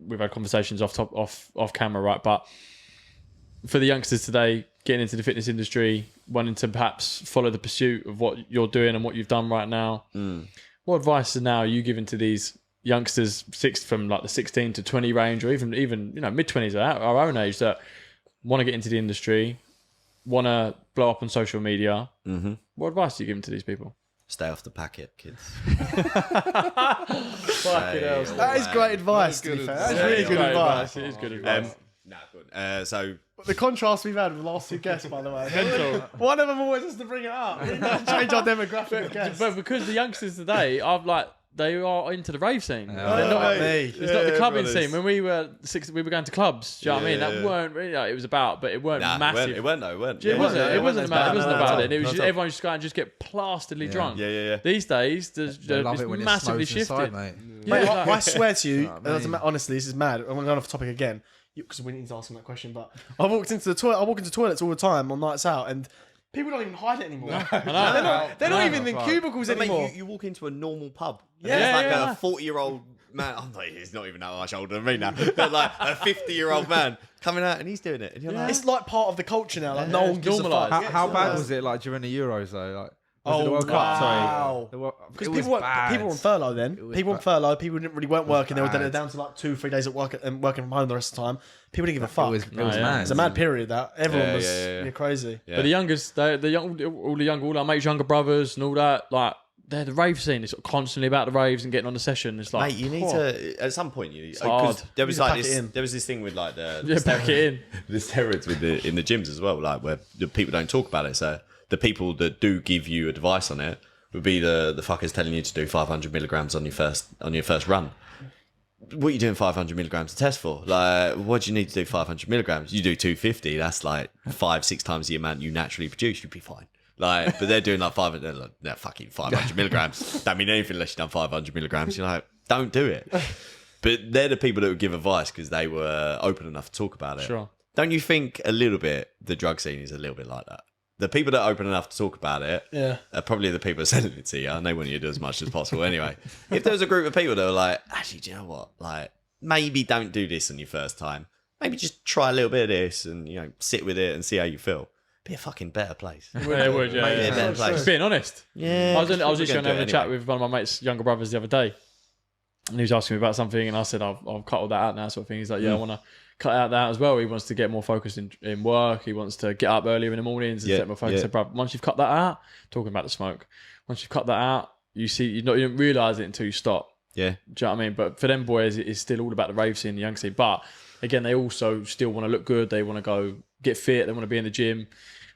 we've had conversations off camera, right? But for the youngsters today, getting into the fitness industry, wanting to perhaps follow the pursuit of what you're doing and what you've done right now, what advice are you giving to these youngsters from like the 16 to 20 range, or even mid-20s at our own age that want to get into the industry, want to blow up on social media? What advice are you giving to these people? Stay off the packet, kids. That is great advice, to be fair. That's really good advice. It is good advice. Good. So The contrast we've had with the last two guests, by the way. One of them always has to bring it up. We need to change our demographic of guests. But because the youngsters today they are into the rave scene. They're It's not the clubbing scene. When we were going to clubs. Do you know what I mean? That weren't really. It was about, but it weren't massive. It weren't. It weren't. It wasn't about it. It was Not just at all. everyone just go and just get plasteredly drunk. Yeah. These days, They love it's it when massively it's shifted. inside, mate. Mate, Yeah, I swear to you, Oh, mate. honestly, this is mad. I'm going off topic again because we need to ask him that question. But I walk into toilets all the time on nights out, and people don't even hide it anymore. They're not even in cubicles But anymore. mate, you walk into a normal pub. Yeah, There's yeah. a 40-year-old man. He's not even that much older than me now. But like a 50-year-old man coming out and he's doing it. And you're like, It's like part of the culture now. Like no one gives a fuck. normalised. How bad was it like during the Euros though? Like, was it the World Cup? wow. Sorry. Because It was people were bad. on furlough then. was People on bad. furlough. People weren't working. They were bad. down to like 2-3 days at work and working from home the rest of the time. People didn't give a fuck. It was yeah. mad. It's a mad period that everyone Yeah, was yeah. crazy. Yeah. But the youngest, all our mates, younger brothers, and all that, like they're the rave scene. It's constantly about the raves and getting on the session. It's like, mate, you need to at some point. Because hard. there was You need to like pack it this. in. There was this thing with like the pack it in. the steroids in the gyms as well, like where the people don't talk about it. So the people that do give you advice on it would be the fuckers telling you to do 500 milligrams on your first run. What are you doing 500 milligrams to test for? Like, what do you need to do 500 milligrams? You do 250. That's like 5-6 times the amount you naturally produce. You'd be fine. Like, but they're doing like 500. They're like, no, fucking 500 milligrams. Don't mean anything unless you've done 500 milligrams. You're like, don't do it. But they're the people that would give advice because they were open enough to talk about it. Sure. Don't you think a little bit the drug scene is a little bit like that? The people that are open enough to talk about it are probably the people selling it to you, and they want you to do as much as possible anyway. If there was a group of people that were like, actually, do you know what? Like, maybe don't do this on your first time. Maybe just try a little bit of this and, sit with it and see how you feel. Be a fucking better place. It would, yeah. Maybe a better place. Being honest. Yeah. I was literally gonna having a do it chat anyway. with one of my mates' younger brothers the other day, and he was asking me about something, and I said, I've cut all that out now, sort of thing. He's like, yeah, I want to cut out that as well. He wants to get more focused in work. He wants to get up earlier in the mornings and set more focus. I said, bruv, once you've cut that out, talking about the smoke, once you've cut that out, you don't realise it until you stop. Yeah. Do you know what I mean? But for them boys, it's still all about the rave scene, the young scene. But again, they also still want to look good. They want to go get fit. They want to be in the gym.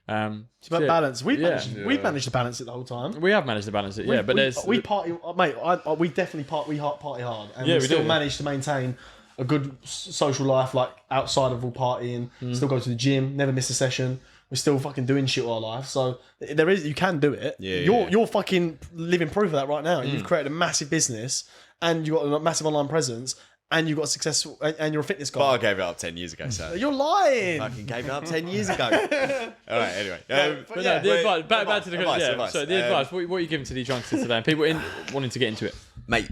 It's about balance. We've managed to balance it the whole time. We have managed to balance it, yeah. But there's we party, mate. We definitely party hard, and Yeah, we we still do. manage to maintain a good social life, like outside of all partying. Still go to the gym, never miss a session. We're still fucking doing shit all our life. So you can do it. Yeah, You're fucking living proof of that right now. You've created a massive business, and you've got a massive online presence, and you've got successful, and you're a fitness guy. But I gave it up 10 years ago, so. You're lying. Fucking gave it up 10 years ago. All right, anyway. But no, the advice, back to the advice, yeah. advice. So the advice, what are you giving to these youngsters today, and people wanting to get into it? Mate,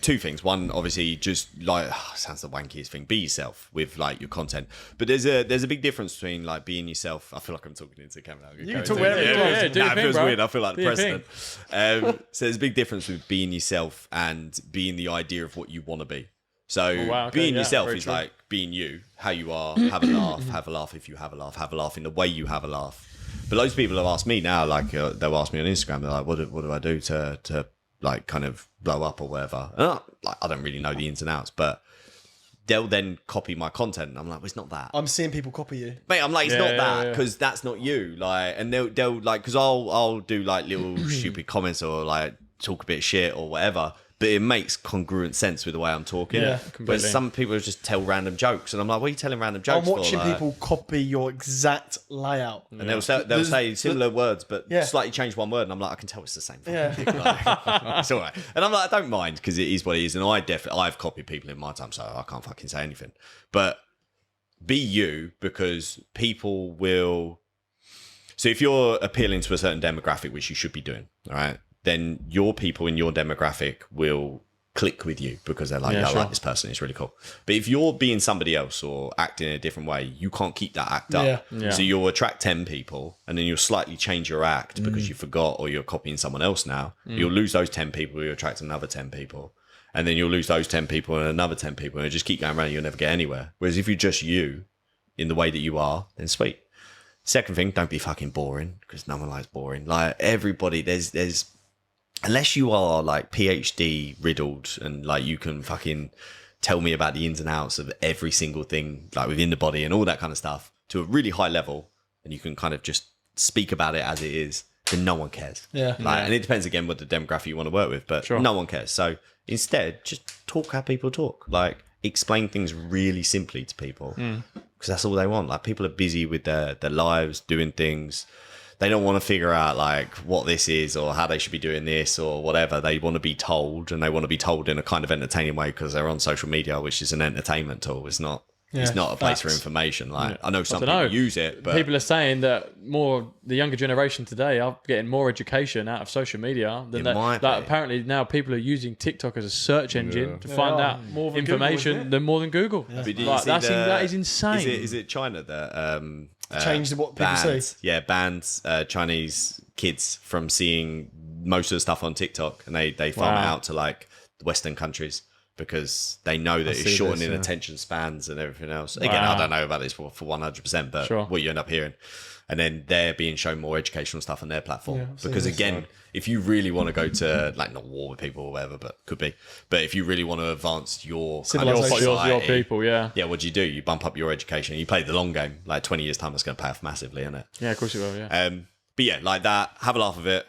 two things. One, obviously, just like sounds the wankiest thing. Be yourself with like your content. But there's a big difference between like being yourself. I feel like I'm talking into the camera. You can talk wherever you want. Yeah, do your Nah, it thing, feels bro. weird. I feel like the Do your president. So there's a big difference with being yourself and being the idea of what you want to be. So wow, okay, being yeah, yourself very is true. like being you, how you are. Have a laugh. Have a laugh if you have a laugh. Have a laugh in the way you have a laugh. But loads of people have asked me now, like they'll ask me on Instagram, they're like, what do I do to like kind of blow up or whatever? And I don't really know the ins and outs, but they'll then copy my content. And I'm like, well, it's not that. I'm seeing people copy you. Mate, I'm like, it's Yeah, not yeah, that yeah. because that's not you. Like, and they'll like, because I'll do like little stupid comments or like talk a bit of shit or whatever, but it makes congruent sense with the way I'm talking. Yeah, Whereas completely. some people just tell random jokes, and I'm like, what are you telling random jokes I'm watching for? Like, people copy your exact layout. and they'll say similar words, but slightly change one word, and I'm like, I can tell it's the same fucking thing. Like, it's all right. And I'm like, I don't mind because it is what it is, and I've copied people in my time, so I can't fucking say anything. But be you, because people will. So if you're appealing to a certain demographic, which you should be doing, all right, then your people in your demographic will click with you because they're like, I like this person, it's really cool. But if you're being somebody else or acting in a different way, you can't keep that act up. Yeah. So you'll attract 10 people and then you'll slightly change your act because you forgot or you're copying someone else now. You'll lose those 10 people, you'll attract another 10 people. And then you'll lose those 10 people and another 10 people, and it'll just keep going around, you'll never get anywhere. Whereas if you're just you in the way that you are, then sweet. Second thing, don't be fucking boring, because no one likes boring. Like everybody, there's unless you are like PhD riddled and like you can fucking tell me about the ins and outs of every single thing like within the body and all that kind of stuff to a really high level, and you can kind of just speak about it as it is, then no one cares. And it depends again what the demographic you want to work with, but no one cares. So instead, just talk how people talk. Like explain things really simply to people, because that's all they want. Like people are busy with their lives doing things. They don't want to figure out like what this is or how they should be doing this or whatever. They want to be told, and they want to be told in a kind of entertaining way because they're on social media, which is an entertainment tool. It's not. It's not a place for information. Like I know some people use it, but people are saying that the younger generation today are getting more education out of social media than that. Apparently now people are using TikTok as a search engine to find out more information more than Google. That is insane. Is it China that changed what people say? Yeah, bans Chinese kids from seeing most of the stuff on TikTok, and they farm it out to like Western countries, because they know that it's shortening attention spans and everything else. Again, I don't know about this for 100%, but what you end up hearing. And then they're being shown more educational stuff on their platform. Because again, if you really want to go to, like, not war with people or whatever, but could be. But if you really want to advance your kind of society, your people, yeah, what do? You bump up your education. You play the long game. Like 20 years time, it's going to pay off massively, isn't it? Yeah, of course it will, yeah. But yeah, like that, have a laugh of it.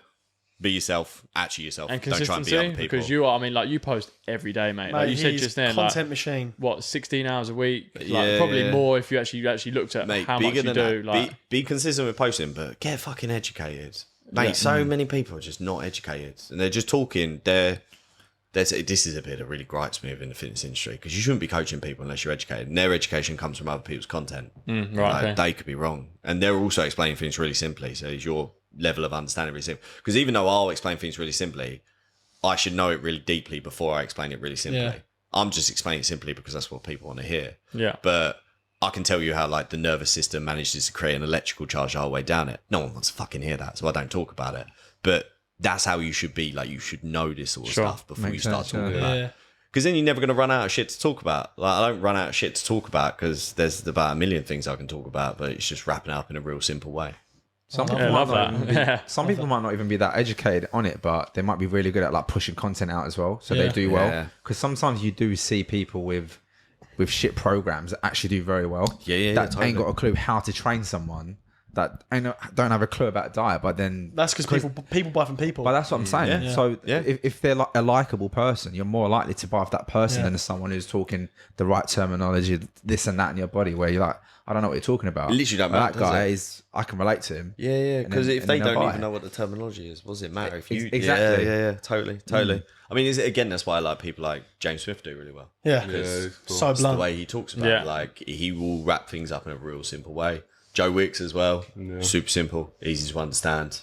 Be yourself, actually yourself. And don't try and be other people. Because you are, I mean, like you post every day, mate. Like you said just then, content like, machine. What, 16 hours a week? Like, probably more if you actually looked at how much you do. Like, be consistent with posting, but get fucking educated. Mate, so many people are just not educated. And they're just talking. This is a bit that really gripes me within the fitness industry, because you shouldn't be coaching people unless you're educated. And their education comes from other people's content. They could be wrong. And they're also explaining things really simply. So is your level of understanding really simple? Because even though I'll explain things really simply, I should know it really deeply before I explain it really simply. Yeah. I'm just explaining it simply because that's what people want to hear. Yeah. But I can tell you how like the nervous system manages to create an electrical charge the whole way down it. No one wants to fucking hear that, so I don't talk about it. But that's how you should be. Like, you should know this sort of stuff before you start talking about it. Because then you're never going to run out of shit to talk about. Like, I don't run out of shit to talk about because there's about a million things I can talk about, but it's just wrapping it up in a real simple way. Some people might not even be that educated on it, but they might be really good at like pushing content out as well. So they do well. Because sometimes you do see people with shit programs that actually do very well. That ain't got a clue how to train someone. That don't have a clue about diet, but then that's because people buy from people. But that's what I'm saying. So if they're like a likable person, you're more likely to buy off that person than someone who's talking the right terminology, this and that in your body, where you're like, I don't know what you're talking about. It literally don't matter. That guy is, I can relate to him. Yeah. Because if they don't even know what the terminology is, what does it matter? If you exactly. Yeah. Totally. I mean, again, that's why I like people like James Smith do really well. Yeah. So blunt. The way he talks about it, like he will wrap things up in a real simple way. Joe Wicks as well, super simple, easy to understand.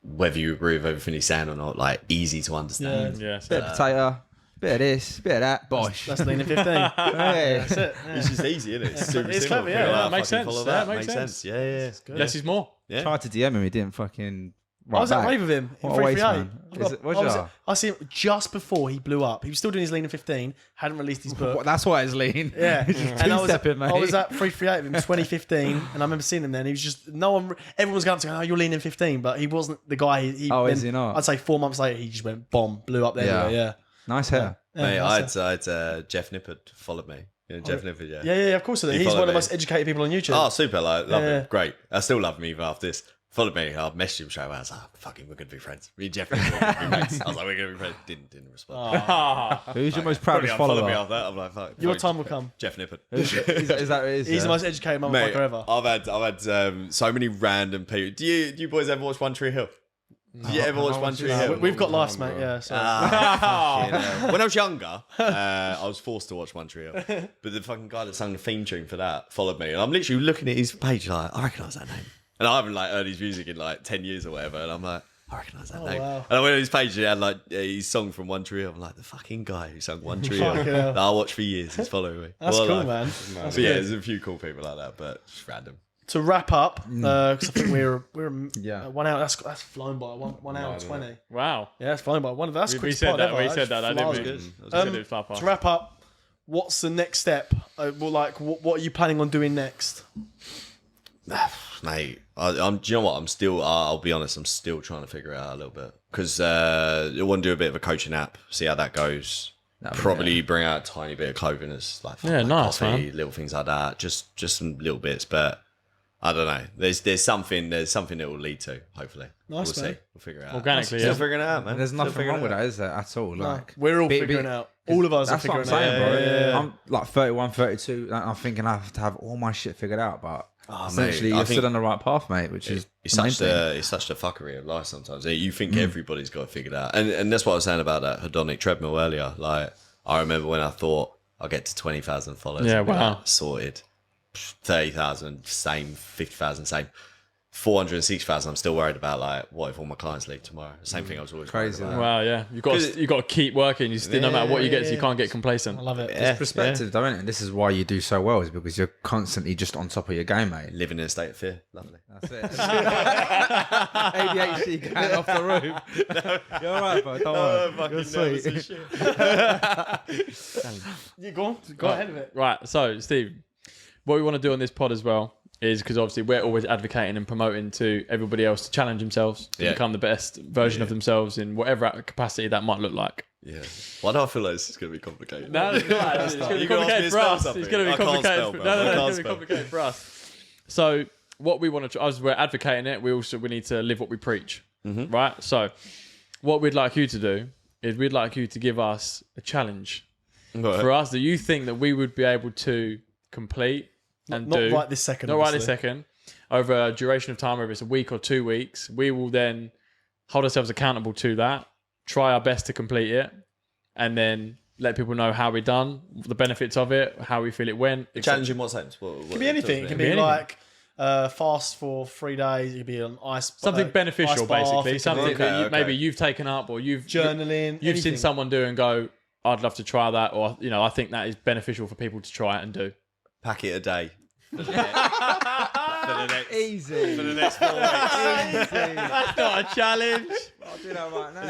Whether you agree with everything he's saying or not, like easy to understand. Bit of potato, bit of this, bit of that. Bosh. That's leaning 15. That's it. It's just easy, isn't it? It's super it's simple. clever, yeah. It makes sense. That makes sense. Yeah. Less is more. Yeah. Tried to DM him, he didn't fucking. I was at rave with him in 338. I see him just before he blew up. He was still doing his lean in 15, hadn't released his book. That's why it's lean. Yeah. And I was at 338 with him in 2015, and I remember seeing him then. He was just, everyone was going up to go, oh, you're lean in 15, but he wasn't the guy. Is he not? I'd say 4 months later, he just went bomb, blew up there. Yeah. Nice hair. Mate, I had Jeff Nippard followed me. Jeff Nippard, Yeah, of course. He's one of the most educated people on YouTube. Oh, super. Like, love him. Great. I still love him even after this. Followed me. I messaged him straight away. I was like, fucking, we're going to be friends. Me and Jeff are going to be mates. I was like, we're going to be friends. Didn't respond. Who's your most proudest follower? Me after that. I'm like, fuck. Your time will come. Jeff Nippard. Is that it is? He's the most educated motherfucker ever. I've had so many random people. Do you boys ever watch One Tree Hill? Did you ever watch One Tree Hill? We've got lives, mate. Yeah. So. Fucking hell. When I was younger, I was forced to watch One Tree Hill. But the fucking guy that sang the theme tune for that followed me. And I'm literally looking at his page like, I recognise that name. And I haven't like heard his music in like 10 years or whatever. And I'm like, I recognise that name. Wow. And I went on his page and he had like his song from One Tree Hill. I'm like, the fucking guy who sang One Tree Hill that I watched for years. He's following me. That's Well, cool, like, man. But yeah, there's a few cool people like that, but just random. To wrap up, because I think we're 1 hour. That's flown by 1 hour and 20. Wow. Yeah, it's flown by one. That's We quick said pod that. ever. We said that. I Flies. didn't. good. We That said it fly past. To wrap up, what's the next step? What are you planning on doing next? Mate, do you know what? I'll be honest, I'm still trying to figure it out a little bit. Because I want to do a bit of a coaching app, see how that goes. Probably bring out a tiny bit of clothing as like, nice, coffee, little things like that. Just some little bits, but I don't know. There's something that will lead to, hopefully. Nice, We'll man. see. We'll figure it out. Organically, Still yeah. figuring it out, man. There's Still nothing figuring wrong it with out. that, is there, at all? Like, We're all be- figuring out. All of us are That's what figuring I'm saying, out. bro. Yeah. I'm like 31, 32. And I'm thinking I have to have all my shit figured out, but essentially mate, I you're think still on the right path, mate, which is It's the main such thing. it's such the fuckery of life sometimes. You think everybody's got it figured out. And that's what I was saying about that hedonic treadmill earlier. Like, I remember when I thought I'll get to 20,000 followers. Yeah, and be wow. like, sorted. 30,000, same. 50,000, same. 460,000, I'm still worried about, like, what if all my clients leave tomorrow? Same thing I was always Crazy, worried about. Wow, yeah. You got to keep working. You still, no matter what you get, so you Yeah. can't get complacent. I love it. Yeah, Perspective, though, isn't it? This is why you do so well, is because you're constantly just on top of your game, mate. Living in a state of fear. Lovely. That's it. ADHD going off the roof. You're alright, bro. Don't worry. You're sweet. You go on. Go ahead of it. Right, so Steve, what we want to do on this pod as well is, because obviously we're always advocating and promoting to everybody else to challenge themselves to Yeah. become the best version of themselves in whatever capacity that might look like. Yeah. Why do I feel like this is going to be complicated? No, it's not. It's going to be You gonna ask me complicated to for spell us. something? It's going to I be can't complicated. spell, For, bro. no, I it's can't going to be spell. complicated for us. So what we want to, as we're advocating it, we need to live what we preach, right? So what we'd like you to do is we'd like you to give us a challenge for us that you think that we would be able to complete and Not do. right this second. Not right this obviously. second. Over a duration of time, whether it's a week or 2 weeks, we will then hold ourselves accountable to that, try our best to complete it, and then let people know how we done, the benefits of it, how we feel it went. Challenge in what sense? It can be anything. It can be anything. like fast for 3 days. It could be an ice. Something beneficial, ice bath. basically. It could Something be that maybe you've taken up, or you've journaling. You've anything. seen someone do and go, I'd love to try that, or I think that is beneficial for people to try it and do. Packet a day. Easy. For the next 4 weeks. That's not a challenge. I'll do that right now.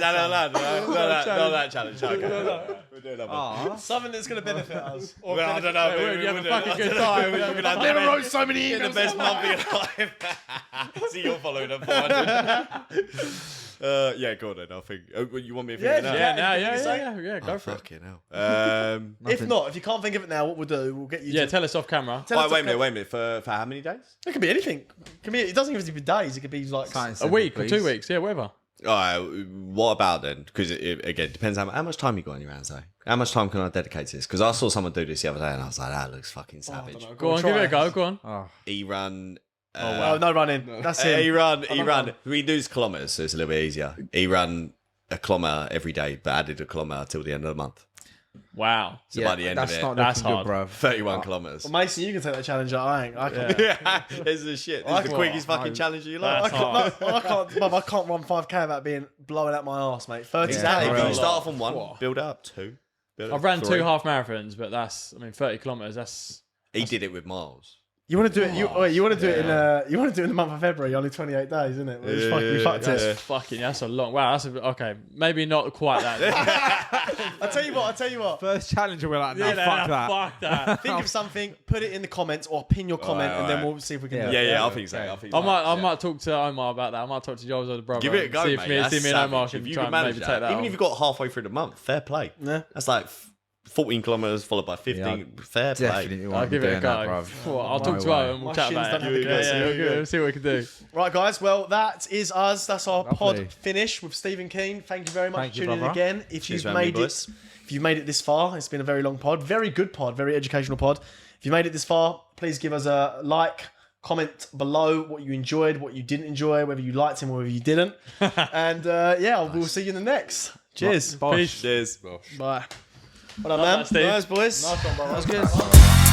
No, that challenge. Okay. We're doing that. Something that's going to benefit us. Well, I don't know. You have a fucking good time. I've never wrote so many The emails. best month of your life. See, you're following up 400. Yeah, go on then. I think. You want me to think it now? Yeah, go for it. Fucking hell. If not, if you can't think of it now, what we'll do, we'll get you. Yeah, to, tell us off camera. tell us Wait a to- minute. For how many days? It could be anything. It could be. It doesn't even have to be days. It could be like. A week or 2 weeks, yeah, whatever. All right. What about then? Because again, it depends how much time you got on your hands, though. How much time can I dedicate to this? Because I saw someone do this the other day, and I was like, that looks fucking savage. Go on, give it a go. Go on. E-run. Oh, no running. That's it. E-run. We do kilometres, so it's a little bit easier. E-run a kilometre every day, but added a kilometre till the end of the month. Wow. So by the end of it, that's good, hard. bro. 31 kilometres. Well, Mason, you can take that challenge. I ain't. I can't. Yeah, this is the shit. This is the quickest fucking challenge of your life. I can't, I can't run 5K without being blowing out my arse, mate. 30 Exactly. days. You start off on one, build up 2. Build up I've ran 3. 2 half marathons, but 30 kilometres, that's... He did it with miles. You want to do it? You want to do it in you want to do it in the month of February? Only 28 days, isn't it? We fucked it. That's a long... Wow, okay. Maybe not quite that. I tell you what. First challenge, we're like, no, Fuck that. Think of something, put it in the comments, or pin your comment, and then we'll see if we can do it. Yeah, I think so. I might talk to Omar about that. I might talk to Joel's older brother. Give it a go, see mate. if That's me and Omar savage. can If you try can and manage maybe that, take that even on. if you got halfway through the month, fair play. Yeah. That's like 14 kilometres followed by 15. Yeah, Fair play. Definitely I'll won't be give it a doing go. that, bruv. Well, I'll talk to way. Owen and we'll My chat shins about don't it. have the guts. We'll see what we can do. Right, guys. Well, that is us. That's our Lovely. pod finish with Stephen Keane. Thank you very much Thank for you, tuning in brother. again. If Cheers you've for having made me, it, boys. if you've made it this far, it's been a very long pod, very good pod, very educational pod. If you made it this far, please give us a like, Comment below what you enjoyed, what you didn't enjoy, whether you liked him or whether you didn't. And we'll see you in the next. Cheers. Peace. Cheers. Bye. What up, man? Steve. Nice, boys. Nice one, bro. That was good.